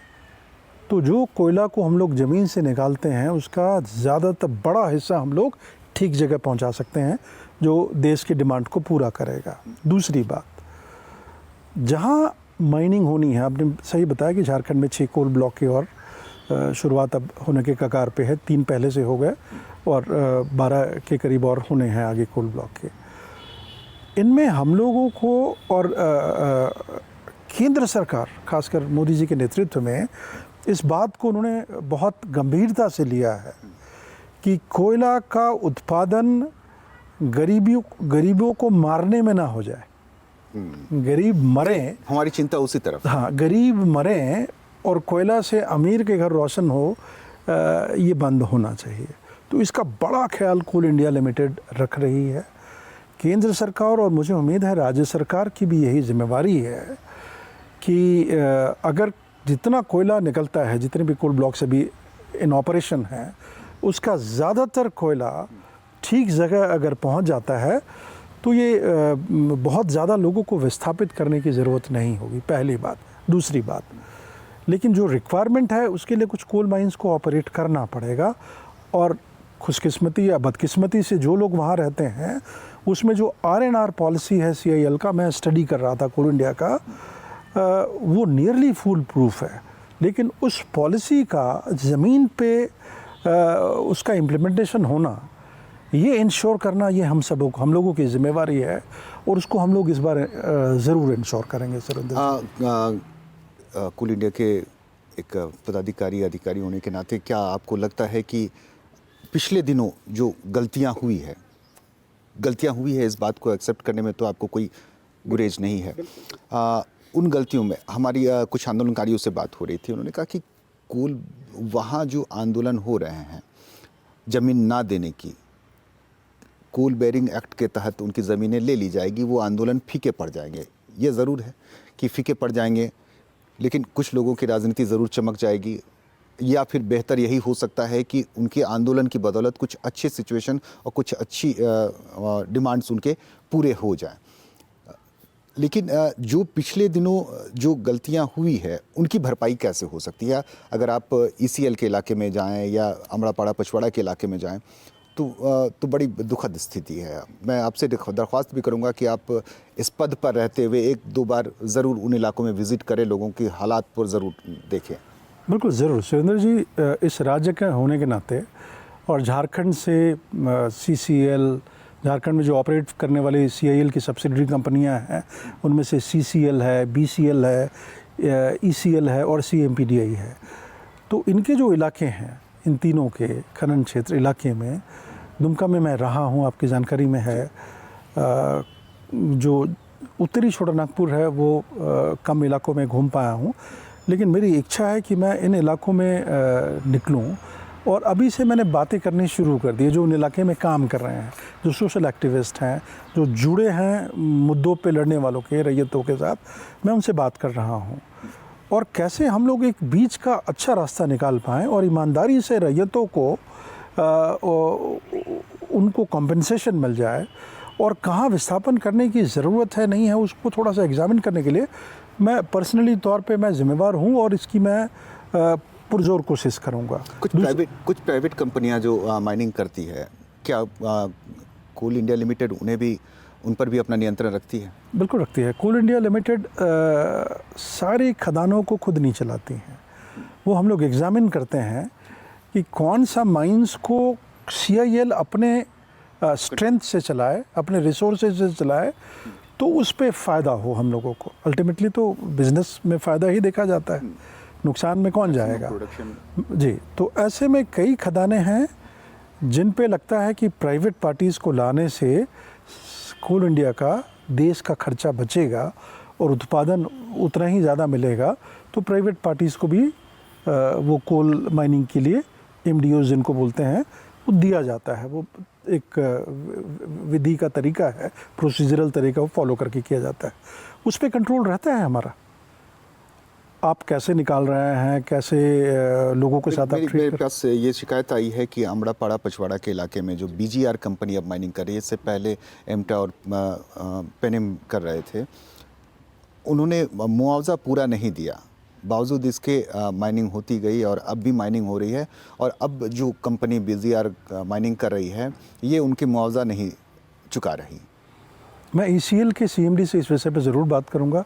तो जो कोयला को हम लोग ज़मीन से निकालते हैं उसका ज़्यादातर बड़ा हिस्सा हम लोग ठीक जगह पहुंचा सकते हैं जो देश की डिमांड को पूरा करेगा। दूसरी बात, जहां माइनिंग होनी है, आपने सही बताया कि झारखंड में 6 कोल ब्लॉक की और शुरुआत अब होने के कगार पे है। 3 पहले से हो गए और 12 के करीब और होने हैं आगे कोल ब्लॉक के। इनमें हम लोगों को और केंद्र सरकार, खासकर मोदी जी के नेतृत्व में, इस बात को उन्होंने बहुत गंभीरता से लिया है कि कोयला का उत्पादन गरीबों को मारने में ना हो जाए। गरीब मरे, हमारी चिंता उसी तरफ। हाँ, गरीब मरे और कोयला से अमीर के घर रोशन हो, ये बंद होना चाहिए। तो इसका बड़ा ख्याल कोल इंडिया लिमिटेड रख रही है। केंद्र सरकार और मुझे उम्मीद है राज्य सरकार की भी यही जिम्मेवारी है कि अगर जितना कोयला निकलता है, जितने भी कोल ब्लॉक्स अभी इन ऑपरेशन हैं, उसका ज़्यादातर कोयला ठीक जगह अगर पहुंच जाता है तो ये बहुत ज़्यादा लोगों को विस्थापित करने की ज़रूरत नहीं होगी, पहली बात। दूसरी बात, लेकिन जो रिक्वायरमेंट है उसके लिए कुछ कोल माइंस को ऑपरेट करना पड़ेगा। और खुशकिस्मती या बदकिस्मती से जो लोग वहाँ रहते हैं, उसमें जो R&R पॉलिसी है CIL का, मैं स्टडी कर रहा था कोल इंडिया का, वो नियरली फुल प्रूफ है। लेकिन उस पॉलिसी का ज़मीन पे उसका इम्प्लीमेंटेशन होना, ये इंश्योर करना, ये हम लोगों की जिम्मेवारी है और उसको हम लोग इस बार ज़रूर इंश्योर करेंगे। सर, कोल इंडिया के एक अधिकारी होने के नाते क्या आपको लगता है कि पिछले दिनों जो गलतियां हुई है, इस बात को एक्सेप्ट करने में तो आपको कोई गुरेज नहीं है, उन गलतियों में हमारी कुछ आंदोलनकारियों से बात हो रही थी, उन्होंने कहा कि कोल वहाँ जो आंदोलन हो रहे हैं ज़मीन ना देने की, कोल बेरिंग एक्ट के तहत उनकी ज़मीनें ले ली जाएगी, वो आंदोलन फीके पड़ जाएंगे। ये ज़रूर है कि फीके पड़ जाएंगे, लेकिन कुछ लोगों की राजनीति ज़रूर चमक जाएगी, या फिर बेहतर यही हो सकता है कि उनके आंदोलन की बदौलत कुछ अच्छे सिचुएशन और कुछ अच्छी डिमांड्स उनके पूरे हो जाएं। लेकिन जो पिछले दिनों जो गलतियां हुई है उनकी भरपाई कैसे हो सकती है? अगर आप ECL के इलाके में जाएं या अमड़ापाड़ा पचवाड़ा के इलाके में जाएं तो बड़ी दुखद स्थिति है। मैं आपसे दरख्वास्त भी करूंगा कि आप इस पद पर रहते हुए 1-2 बार ज़रूर उन इलाकों में विज़िट करें, लोगों के हालात पर ज़रूर देखें। बिल्कुल ज़रूर सुरेंद्र जी, इस राज्य के होने के नाते और झारखंड से CCL, झारखंड में जो ऑपरेट करने वाली CIL की सब्सिडरी कंपनियां हैं, उनमें से CCL है, BCL है, ECL है और CMPDI है। तो इनके जो इलाके हैं, इन तीनों के खनन क्षेत्र इलाके में, दुमका में मैं रहा हूँ, आपकी जानकारी में है। जो उत्तरी छोटानागपुर है वो कम इलाकों में घूम पाया हूँ, लेकिन मेरी इच्छा है कि मैं इन इलाकों में निकलूँ और अभी से मैंने बातें करनी शुरू कर दी जो उन इलाके में काम कर रहे हैं, जो सोशल एक्टिविस्ट हैं, जो जुड़े हैं मुद्दों पे लड़ने वालों के, रैयतों के साथ, मैं उनसे बात कर रहा हूँ। और कैसे हम लोग एक बीच का अच्छा रास्ता निकाल पाएँ और ईमानदारी से रैयतों को उनको कॉम्पेंसेशन मिल जाए, और कहाँ विस्थापन करने की ज़रूरत है नहीं है उसको थोड़ा सा एग्जामिन करने के लिए मैं पर्सनली तौर पे मैं ज़िम्मेवार हूँ, और इसकी मैं पुरजोर कोशिश करूँगा। कुछ प्राइवेट कंपनियां जो माइनिंग करती है, क्या कोल इंडिया लिमिटेड उन्हें भी, उन पर भी अपना नियंत्रण रखती है? बिल्कुल रखती है। कोल इंडिया लिमिटेड सारी खदानों को खुद नहीं चलाती हैं। वो हम लोग एग्जामिन करते हैं कि कौन सा माइंस को CIL अपने स्ट्रेंथ से चलाए, अपने रिसोर्सेज से चलाए, तो उस पे फ़ायदा हो हम लोगों को। अल्टीमेटली तो बिज़नेस में फ़ायदा ही देखा जाता है, नुकसान में कौन जाएगा जी। तो ऐसे में कई खदानें हैं जिन पे लगता है कि प्राइवेट पार्टीज़ को लाने से कोल इंडिया का देश का खर्चा बचेगा और उत्पादन उतना ही ज़्यादा मिलेगा, तो प्राइवेट पार्टीज़ को भी वो कोल माइनिंग के लिए MDOs जिनको बोलते हैं वो दिया जाता है। वो एक विधि का तरीका है, प्रोसीजरल तरीका वो फॉलो करके किया जाता है। उस पर कंट्रोल रहता है हमारा। आप कैसे निकाल रहे हैं, कैसे लोगों के साथ आप मेरे पास ये शिकायत आई है कि अमड़ापाड़ा पचवाड़ा के इलाके में जो BGR कंपनी अब माइनिंग कर रही है, इससे पहले एमटा और पेनिम कर रहे थे, उन्होंने मुआवजा पूरा नहीं दिया, बावजूद इसके माइनिंग होती गई और अब भी माइनिंग हो रही है। और अब जो कंपनी BGR माइनिंग कर रही है ये उनकी मुआवजा नहीं चुका रही। मैं ECL के CMD से इस विषय पर ज़रूर बात करूंगा,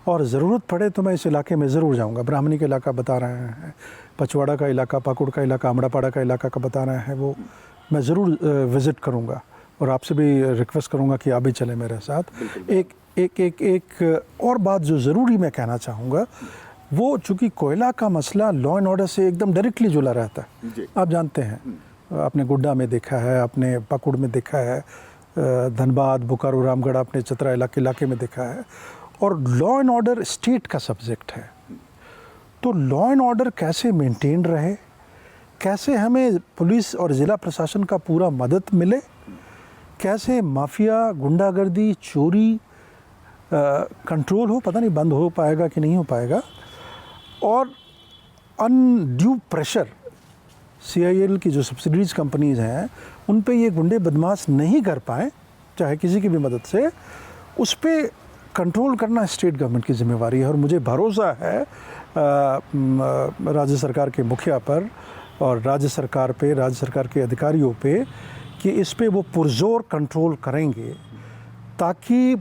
और ज़रूरत पड़े तो मैं इस इलाके में ज़रूर जाऊंगा। ब्राह्मणी का इलाका बता रहे हैं, पचवाड़ा का इलाका, पाकुड़ का इलाका, अमड़ापाड़ा का इलाका का बता रहे हैं, वो मैं ज़रूर विज़िट करूंगा, और आपसे भी रिक्वेस्ट करूंगा कि आप भी चलें मेरे साथ। एक और बात जो ज़रूरी मैं कहना चाहूँगा, वो चूँकि कोयला का मसला लॉ एंड ऑर्डर से एकदम डायरेक्टली जुड़ा रहता है। आप जानते हैं, आपने गुड्डा में देखा है, आपने पाकुड़ में देखा है, धनबाद, बोकारो, रामगढ़, आपने चतरा इलाके में देखा है। और लॉ एंड ऑर्डर स्टेट का सब्जेक्ट है, तो लॉ एंड ऑर्डर कैसे मेंटेन रहे, कैसे हमें पुलिस और ज़िला प्रशासन का पूरा मदद मिले, कैसे माफिया, गुंडागर्दी, चोरी कंट्रोल हो, पता नहीं बंद हो पाएगा कि नहीं हो पाएगा। और अनड्यू प्रेशर CIL की जो सब्सिडीज कंपनीज़ हैं उन पे ये गुंडे बदमाश नहीं कर पाएँ, चाहे किसी की भी मदद से, उस पर कंट्रोल करना स्टेट गवर्नमेंट की जिम्मेवारी है। और मुझे भरोसा है राज्य सरकार के मुखिया पर और राज्य सरकार पे, राज्य सरकार के अधिकारियों पे, कि इस पे वो पुरजोर कंट्रोल करेंगे, ताकि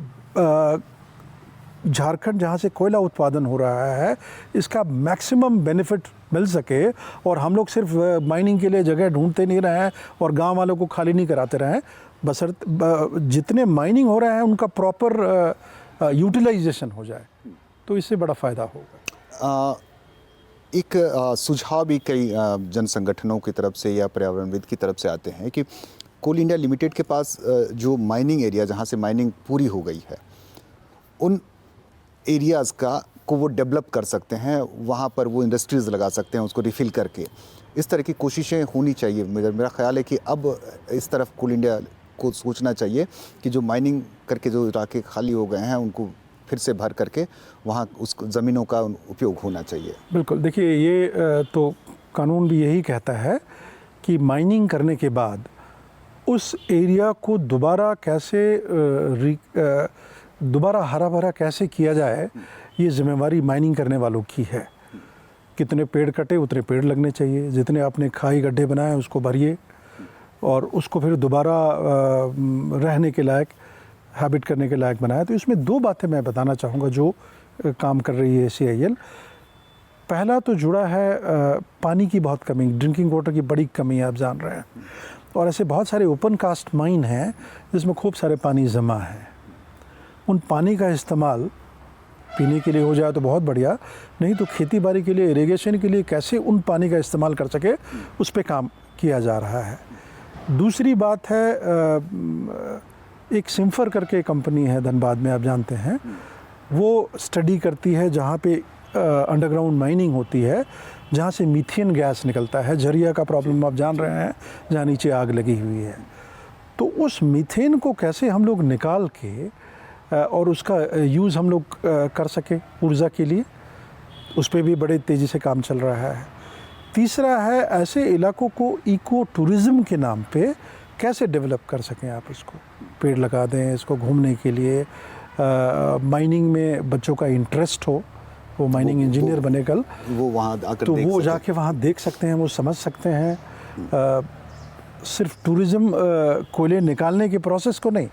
झारखंड जहाँ से कोयला उत्पादन हो रहा है इसका मैक्सिमम बेनिफिट मिल सके, और हम लोग सिर्फ माइनिंग के लिए जगह ढूंढते नहीं रहें और गांव वालों को खाली नहीं कराते रहें। बशर्ते जितने माइनिंग हो रहे हैं उनका प्रॉपर यूटिलाइजेशन हो जाए, तो इससे बड़ा फ़ायदा होगा। एक सुझाव भी कई जन संगठनों की तरफ से या पर्यावरणविद की तरफ से आते हैं कि कोल इंडिया लिमिटेड के पास जो माइनिंग एरिया, जहाँ से माइनिंग पूरी हो गई है, उन एरियाज़ को वो डेवलप कर सकते हैं, वहाँ पर वो इंडस्ट्रीज़ लगा सकते हैं उसको रिफ़िल करके। इस तरह की कोशिशें होनी चाहिए। मेरा ख़्याल है कि अब इस तरफ कोल इंडिया को सोचना चाहिए कि जो माइनिंग करके जो इलाके खाली हो गए हैं उनको फिर से भर करके वहाँ उस ज़मीनों का उपयोग होना चाहिए। बिल्कुल, देखिए ये तो कानून भी यही कहता है कि माइनिंग करने के बाद उस एरिया को दोबारा कैसे दोबारा हरा भरा कैसे किया जाए, ये जिम्मेवारी माइनिंग करने वालों की है। कितने पेड़ कटे उतने पेड़ लगने चाहिए, जितने आपने खाई गड्ढे बनाए उसको भरिए और उसको फिर दोबारा रहने के लायक, हैबिट करने के लायक बनाया। तो इसमें दो बातें मैं बताना चाहूँगा जो काम कर रही है CIL। पहला तो जुड़ा है पानी की बहुत कमी, ड्रिंकिंग वाटर की बड़ी कमी है, आप जान रहे हैं, और ऐसे बहुत सारे ओपन कास्ट माइन हैं जिसमें खूब सारे पानी जमा है। उन पानी का इस्तेमाल पीने के लिए हो जाए तो बहुत बढ़िया, नहीं तो खेती बाड़ी के लिए, इरिगेशन के लिए कैसे उन पानी का इस्तेमाल कर सके, उस पर काम किया जा रहा है। दूसरी बात है, एक सिम्फर करके कंपनी है धनबाद में, आप जानते हैं, वो स्टडी करती है जहाँ पे अंडरग्राउंड माइनिंग होती है जहाँ से मीथेन गैस निकलता है। झरिया का प्रॉब्लम आप जान रहे हैं, जहाँ नीचे आग लगी हुई है। तो उस मीथेन को कैसे हम लोग निकाल के और उसका यूज़ हम लोग कर सके ऊर्जा के लिए, उस पर भी बड़े तेज़ी से काम चल रहा है। तीसरा है ऐसे इलाकों को इको टूरिज़्म के नाम पे कैसे डेवलप कर सकें आप इसको, पेड़ लगा दें इसको घूमने के लिए। माइनिंग में बच्चों का इंटरेस्ट हो, वो माइनिंग इंजीनियर बने कल, वो वहाँ आकर तो देख वो सकें। जाके वहाँ देख सकते हैं, वो समझ सकते हैं। सिर्फ टूरिज़्म कोयले निकालने के प्रोसेस को नहीं,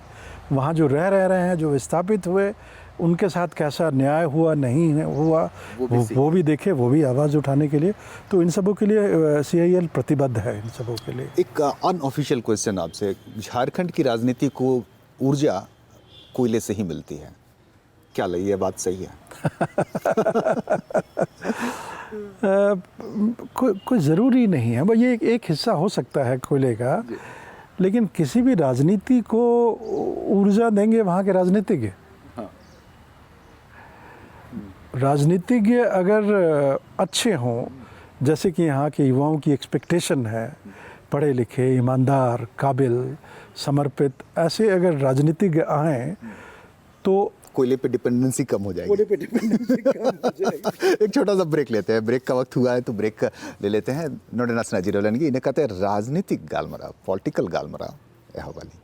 वहाँ जो रहे हैं, जो विस्थापित हुए, उनके साथ कैसा न्याय हुआ नहीं हुआ वो भी देखे, वो भी आवाज़ उठाने के लिए। तो इन सबों के लिए CIL प्रतिबद्ध है, इन सबों के लिए। एक अनऑफिशियल क्वेश्चन आपसे, झारखंड की राजनीति को ऊर्जा कोयले से ही मिलती है, क्या लगी ये बात सही है? कोई ज़रूरी नहीं है, ये एक हिस्सा हो सकता है कोयले का, लेकिन किसी भी राजनीति को ऊर्जा देंगे वहाँ के राजनीतिज्ञ। हाँ। राजनीतिज्ञ अगर अच्छे हों, जैसे कि यहाँ के युवाओं की एक्सपेक्टेशन है, पढ़े लिखे, ईमानदार, काबिल, समर्पित, ऐसे अगर राजनीतिज्ञ आएँ तो कोयले पे डिपेंडेंसी कम हो जाएगी। एक छोटा सा ब्रेक लेते हैं, ब्रेक का वक्त हुआ है तो ब्रेक ले लेते हैं। नोडेना सनाजीरोलन की इन्हें कहते हैं राजनीतिक गालमरा, पॉलिटिकल गालमरा यह वाली।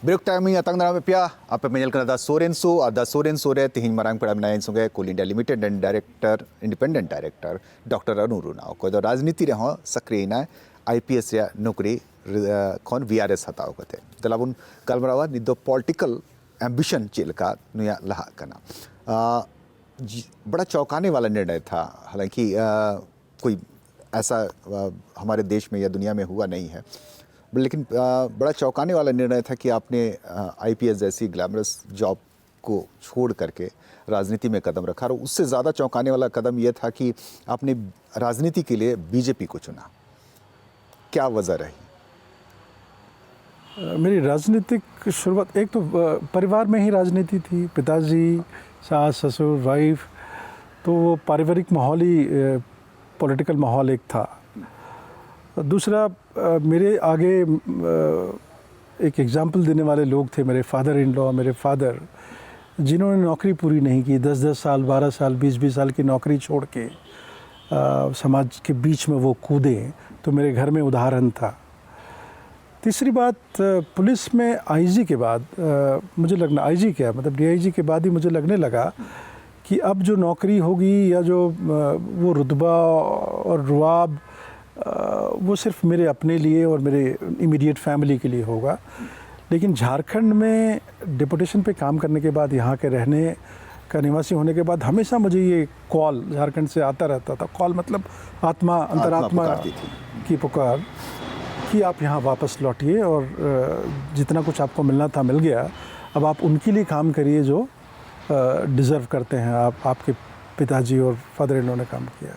ब्रेक टाइम में अतंग नाम पिया आप मेजल करना दा सोरेन सोरे तिहिन मरांग पड़ा बनाए सुगे Coal India Limited and director independent director doctor अनु नाव को तो राजनीति रहो सक्रिय ना IPS या नौकरी कौन VRS हताओ कहते दलाबुन कलमरावा निदो पॉलिटिकल एम्बिशन चेल का नुया लहा करना बड़ा चौंकाने वाला निर्णय था। हालांकि कोई ऐसा हमारे देश में या दुनिया में हुआ नहीं है, लेकिन बड़ा चौंकाने वाला निर्णय था कि आपने IPS जैसी ग्लैमरस जॉब को छोड़ करके राजनीति में कदम रखा। और उससे ज़्यादा चौंकाने वाला कदम यह था कि आपने राजनीति के लिए BJP को चुना। क्या वजह रही? मेरी राजनीतिक शुरुआत एक तो परिवार में ही राजनीति थी, पिताजी, सास, ससुर, वाइफ, तो वो पारिवारिक माहौल ही पॉलिटिकल माहौल एक था। दूसरा मेरे आगे एक एग्जाम्पल देने वाले लोग थे, मेरे फादर इन लॉ, मेरे फादर, जिन्होंने नौकरी पूरी नहीं की, 10-10 साल, 12 साल, 20-20 साल की नौकरी छोड़ के समाज के बीच में वो कूदे, तो मेरे घर में उदाहरण था। तीसरी बात, पुलिस में IG के बाद मुझे लगना, IG क्या मतलब DIG के बाद ही मुझे लगने लगा कि अब जो नौकरी होगी या जो वो रुतबा और रुआब वो सिर्फ मेरे अपने लिए और मेरे इमीडिएट फैमिली के लिए होगा। लेकिन झारखंड में डिपुटेशन पे काम करने के बाद, यहाँ के रहने का निवासी होने के बाद, हमेशा मुझे ये कॉल झारखंड से आता रहता था। कॉल मतलब आत्मा, अंतरात्मा की पुकार कि आप यहाँ वापस लौटिए और जितना कुछ आपको मिलना था मिल गया, अब आप उनके लिए काम करिए जो डिज़र्व करते हैं। आपके पिताजी और फादर इन लॉ ने काम किया।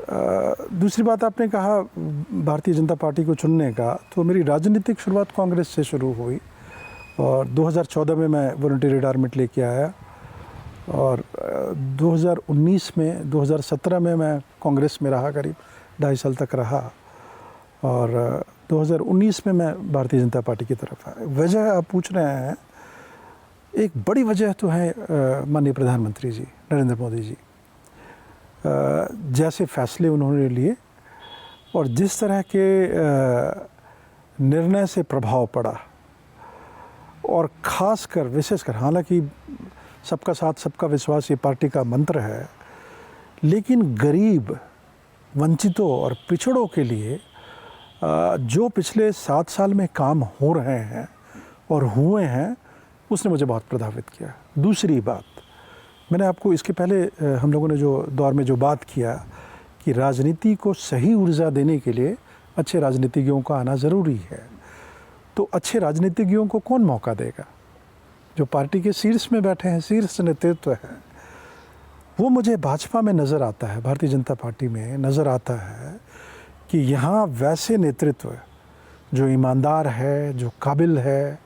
दूसरी बात, आपने कहा भारतीय जनता पार्टी को चुनने का, तो मेरी राजनीतिक शुरुआत कांग्रेस से शुरू हुई और 2014 में मैं वॉलंटियर रिटायरमेंट लेके आया और 2017 में मैं कांग्रेस में रहा, करीब 2.5 साल तक रहा और 2019 में मैं भारतीय जनता पार्टी की तरफ आया। वजह आप पूछ रहे हैं, एक बड़ी वजह तो है माननीय प्रधानमंत्री जी नरेंद्र मोदी जी, जैसे फैसले उन्होंने लिए और जिस तरह के निर्णय से प्रभाव पड़ा, और ख़ासकर विशेषकर, हालांकि सबका साथ सबका विश्वास ये पार्टी का मंत्र है, लेकिन गरीब, वंचितों और पिछड़ों के लिए जो पिछले 7 साल में काम हो रहे हैं और हुए हैं, उसने मुझे बहुत प्रभावित किया। दूसरी बात, मैंने आपको इसके पहले हम लोगों ने जो दौर में जो बात किया कि राजनीति को सही ऊर्जा देने के लिए अच्छे राजनीतिज्ञों का आना ज़रूरी है। तो अच्छे राजनीतिज्ञों को कौन मौका देगा? जो पार्टी के शीर्ष में बैठे हैं, शीर्ष नेतृत्व है, वो मुझे भाजपा में नज़र आता है, भारतीय जनता पार्टी में नज़र आता है कि यहाँ वैसे नेतृत्व जो ईमानदार है, जो काबिल है,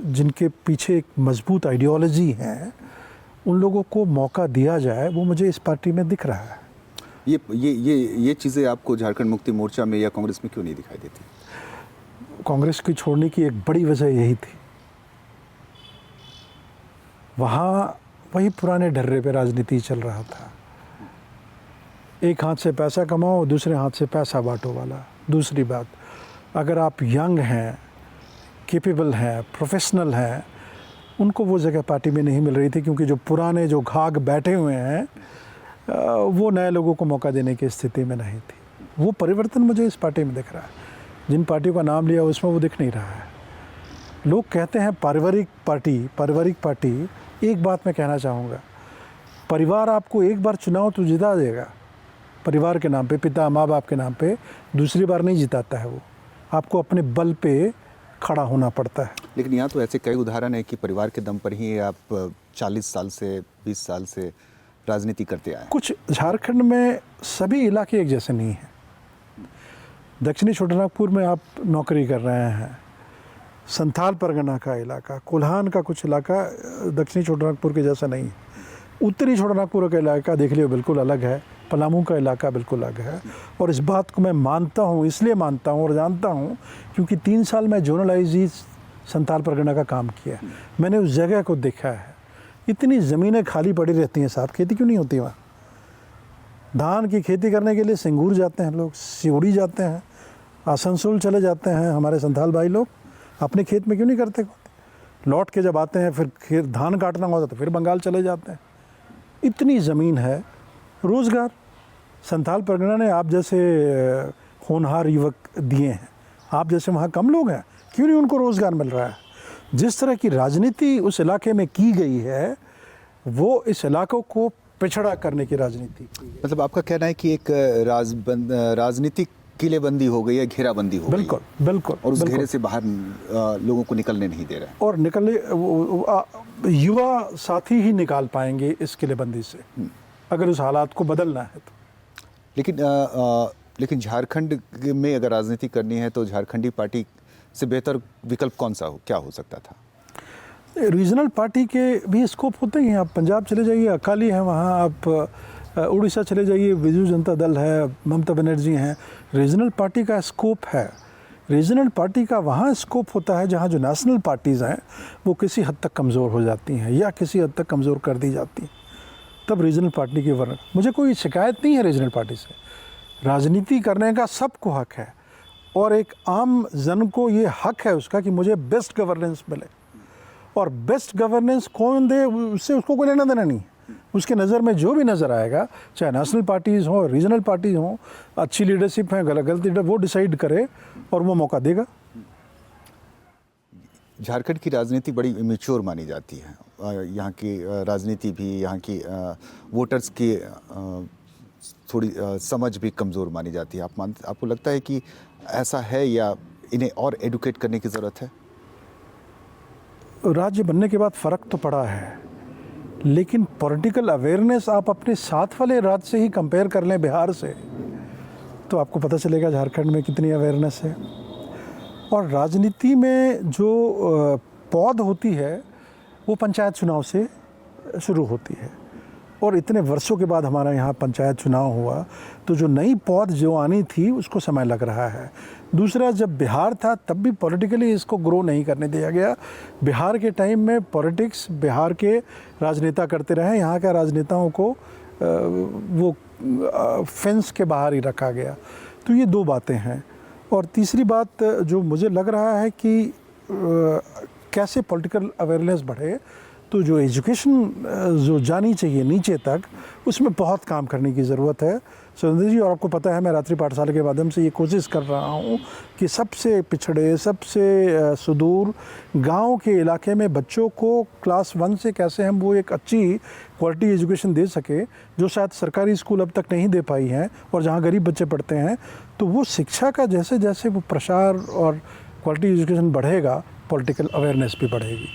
जिनके पीछे एक मजबूत आइडियोलॉजी है, उन लोगों को मौका दिया जाए, वो मुझे इस पार्टी में दिख रहा है। ये चीज़ें आपको झारखंड मुक्ति मोर्चा में या कांग्रेस में क्यों नहीं दिखाई देती? कांग्रेस की छोड़ने की एक बड़ी वजह यही थी, वहाँ वही पुराने ढर्रे पे राजनीति चल रहा था। एक हाथ से पैसा कमाओ, दूसरे हाथ से पैसा बांटो वाला। दूसरी बात, अगर आप यंग हैं, कैपेबल हैं, प्रोफेशनल हैं, उनको वो जगह पार्टी में नहीं मिल रही थी, क्योंकि जो पुराने जो घाघ बैठे हुए हैं वो नए लोगों को मौका देने की स्थिति में नहीं थी। वो परिवर्तन मुझे इस पार्टी में दिख रहा है। जिन पार्टियों का नाम लिया उसमें वो दिख नहीं रहा है। लोग कहते हैं पारिवारिक पार्टी। एक बात मैं कहना चाहूँगा, परिवार आपको एक बार चुनाव तो जिता देगा, परिवार के नाम पे, पिता माँ बाप के नाम पे, दूसरी बार नहीं जिताता है वो। आपको अपने बल पे खड़ा होना पड़ता है। लेकिन यहाँ तो ऐसे कई उदाहरण है कि परिवार के दम पर ही आप 40 साल से 20 साल से राजनीति करते आए। कुछ झारखंड में सभी इलाके एक जैसे नहीं हैं। दक्षिणी छोटानागपुर में आप नौकरी कर रहे हैं, संथाल परगना का इलाका, कोल्हान का कुछ इलाका दक्षिणी छोटानागपुर के जैसा नहीं है। उत्तरी छोटानागपुर का इलाका देख लियो बिल्कुल अलग है, पलामू का इलाका बिल्कुल अलग है। और इस बात को मैं मानता हूँ, इसलिए मानता हूँ और जानता हूँ क्योंकि 3 साल मैं जोनल संथाल परगना का काम किया। मैंने उस जगह को देखा है। इतनी ज़मीनें खाली पड़ी रहती हैं साहब, खेती क्यों नहीं होती वहाँ? धान की खेती करने के लिए सिंगूर जाते हैं लोग, सिवड़ी जाते हैं, आसनसोल चले जाते हैं हमारे संथाल भाई लोग। अपने खेत में क्यों नहीं करते? लौट के जब आते हैं फिर धान काटना होता तो फिर बंगाल चले जाते हैं। इतनी ज़मीन है। रोज़गार संथाल परगना ने आप जैसे होनहार युवक दिए हैं, आप जैसे वहाँ कम लोग हैं, क्यों नहीं उनको रोज़गार मिल रहा है? जिस तरह की राजनीति उस इलाके में की गई है, वो इस इलाकों को पिछड़ा करने की राजनीति की है। मतलब आपका कहना है कि एक राजनीतिक किलेबंदी हो गई है, घेराबंदी हो गई है। बिल्कुल। और उस घेरे से बाहर लोगों को निकलने नहीं दे रहा है। और युवा साथी ही निकाल पाएंगे इस किलेबंदी से, अगर उस हालात को बदलना है तो। लेकिन झारखंड में अगर राजनीति करनी है तो झारखंडी पार्टी से बेहतर विकल्प कौन सा क्या हो सकता था? रीजनल पार्टी के भी स्कोप होते ही हैं। आप पंजाब चले जाइए, अकाली है वहाँ, आप उड़ीसा चले जाइए, बिजू जनता दल है, ममता बनर्जी हैं। रीजनल पार्टी का स्कोप है। रीजनल पार्टी का वहाँ स्कोप होता है जहाँ जो नेशनल पार्टीज़ हैं वो किसी हद तक कमज़ोर हो जाती हैं या किसी हद तक कमज़ोर कर दी जाती हैं, तब रीजनल पार्टी की वर्ग। मुझे कोई शिकायत नहीं है रीजनल पार्टी से। राजनीति करने का सबको हक है और एक आम जन को ये हक है उसका कि मुझे बेस्ट गवर्नेंस मिले। और बेस्ट गवर्नेंस कौन दे उससे उसको कोई लेना देना नहीं। उसके नज़र में जो भी नज़र आएगा, चाहे नेशनल पार्टीज़ हों, रीजनल पार्टीज़ हों, अच्छी लीडरशिप है, गलत लीडर, वो डिसाइड करे और वो मौका देगा। झारखंड की राजनीति बड़ी इमेच्योर मानी जाती है। यहाँ की राजनीति भी, यहाँ की वोटर्स की थोड़ी समझ भी कमज़ोर मानी जाती है। आपको लगता है कि ऐसा है या इन्हें और एडुकेट करने की ज़रूरत है? राज्य बनने के बाद फ़र्क तो पड़ा है, लेकिन पॉलिटिकल अवेयरनेस आप अपने साथ वाले राज्य से ही कंपेयर कर लें, बिहार से, तो आपको पता चलेगा झारखंड में कितनी अवेयरनेस है। और राजनीति में जो पौध होती है वो पंचायत चुनाव से शुरू होती है। और इतने वर्षों के बाद हमारा यहाँ पंचायत चुनाव हुआ, तो जो नई पौध जो आनी थी उसको समय लग रहा है। दूसरा, जब बिहार था तब भी पॉलिटिकली इसको ग्रो नहीं करने दिया गया। बिहार के टाइम में पॉलिटिक्स बिहार के राजनेता करते रहे, यहाँ के राजनेताओं को वो फेंस के बाहर ही रखा गया। तो ये 2 बातें हैं। और तीसरी बात जो मुझे लग रहा है कि कैसे पॉलिटिकल अवेयरनेस बढ़े, तो जो एजुकेशन जो जानी चाहिए नीचे तक, उसमें बहुत काम करने की ज़रूरत है सुरेंद्र जी। और आपको पता है मैं रात्रि पाठशाला के माध्यम से ये कोशिश कर रहा हूँ कि सबसे पिछड़े, सबसे सुदूर गांव के इलाके में बच्चों को क्लास 1 से कैसे हम वो एक अच्छी क्वालिटी एजुकेशन दे सके, जो शायद सरकारी स्कूल अब तक नहीं दे पाई हैं। और जहाँ गरीब बच्चे पढ़ते हैं, तो वो शिक्षा का जैसे जैसे वो प्रसार और क्वालिटी एजुकेशन बढ़ेगा, पॉलिटिकल अवेयरनेस भी बढ़ेगी।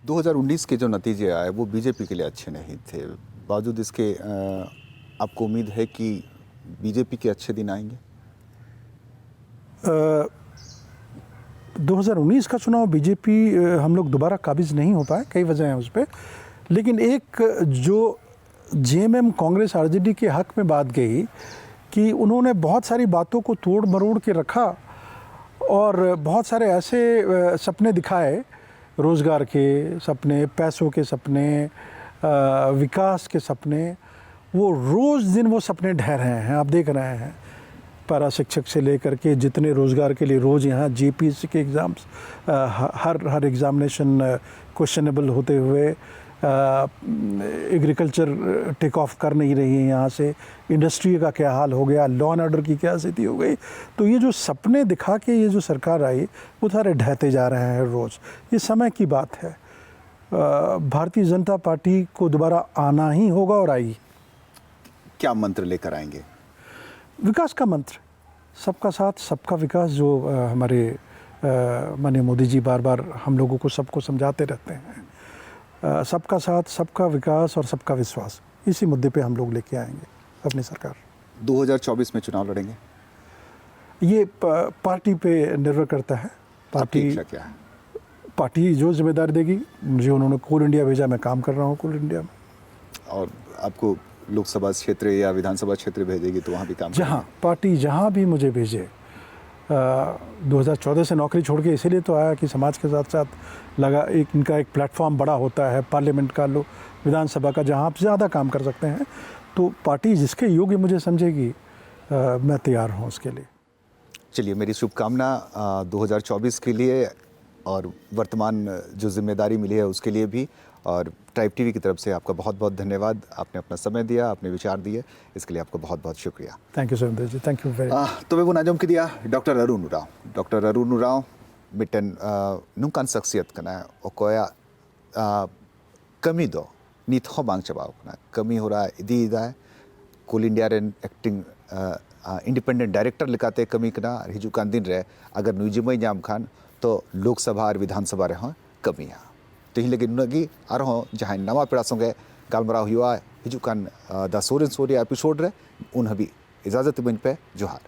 2019 के जो नतीजे आए वो बीजेपी के लिए अच्छे नहीं थे। बावजूद इसके आपको उम्मीद है कि बीजेपी के अच्छे दिन आएंगे? 2019 का चुनाव बीजेपी हम लोग दोबारा काबिज नहीं हो पाए, कई वजह हैं उस पर, लेकिन एक जो जेएमएम कांग्रेस आरजेडी के हक में बात गई कि उन्होंने बहुत सारी बातों को तोड़ मरोड़ के रखा और बहुत सारे ऐसे सपने दिखाए, रोज़गार के सपने, पैसों के सपने, विकास के सपने, वो रोज़ दिन वो सपने ढह रहे हैं। आप देख रहे हैं पैरा शिक्षक से लेकर के जितने रोज़गार के लिए रोज़ यहाँ जेपीएससी के एग्ज़ाम्स, हर एग्ज़ामिनेशन क्वेश्चनेबल होते हुए, एग्रीकल्चर टेक ऑफ कर नहीं रही है यहाँ से, इंडस्ट्री का क्या हाल हो गया, लॉ एंड ऑर्डर की क्या स्थिति हो गई। तो ये जो सपने दिखा के ये जो सरकार आई वो सारे ढहते जा रहे हैं रोज़। ये समय की बात है। भारतीय जनता पार्टी को दोबारा आना ही होगा और आई। क्या मंत्र लेकर आएंगे? विकास का मंत्र, सबका साथ सबका विकास, जो हमारे माननीय मोदी जी बार बार हम लोगों को सबको समझाते रहते हैं। सबका साथ सबका विकास और सबका विश्वास, इसी मुद्दे पे हम लोग लेके आएंगे अपनी सरकार। 2024 में चुनाव लड़ेंगे? ये पार्टी पे निर्भर करता है। आपकी इच्छा क्या है? पार्टी जो जिम्मेदारी देगी, मुझे उन्होंने कोल इंडिया भेजा, मैं काम कर रहा हूँ कोल इंडिया में। और आपको लोकसभा क्षेत्र या विधानसभा क्षेत्र भेजेगी तो वहाँ भी काम जहाँ पार्टी जहाँ भी मुझे भेजे। 2014 से नौकरी छोड़ के इसीलिए तो आया कि समाज के साथ साथ लगा एक इनका एक प्लेटफॉर्म बड़ा होता है, पार्लियामेंट का, लो विधानसभा का, जहाँ आप ज़्यादा काम कर सकते हैं। तो पार्टी जिसके योग्य मुझे समझेगी, मैं तैयार हूँ उसके लिए। चलिए, मेरी शुभकामना 2024 के लिए और वर्तमान जो जिम्मेदारी मिली है उसके लिए भी। और ट्राइब टीवी की तरफ से आपका बहुत बहुत धन्यवाद। आपने अपना समय दिया, अपने विचार दिए, इसके लिए आपका बहुत बहुत शुक्रिया। Thank you Surendra ji, thank you very much. तो मैं नाजम के दिया डॉक्टर अरुण उराव मिटन नुकान शख्सियत कना ओकोया कमी दो नित हो बांग चबाव कना कमी हो रहा इदी इदा कोल इंडिया रेन एक्टिंग इंडिपेंडेंट डायरेक्टर लेकाते कमी कना हिजुकान दिन रे अगर नुजिमय नाम खान तो लोकसभा और विधानसभा रे हों कमिया तो ही लगे नुगी आर हों जहाँ नवा पेड़ा संगे गालमराव हुआ हिजुकान द सोरेन सोरिया एपिसोड रे उन हबी इजाज़त बिन पे जोहार।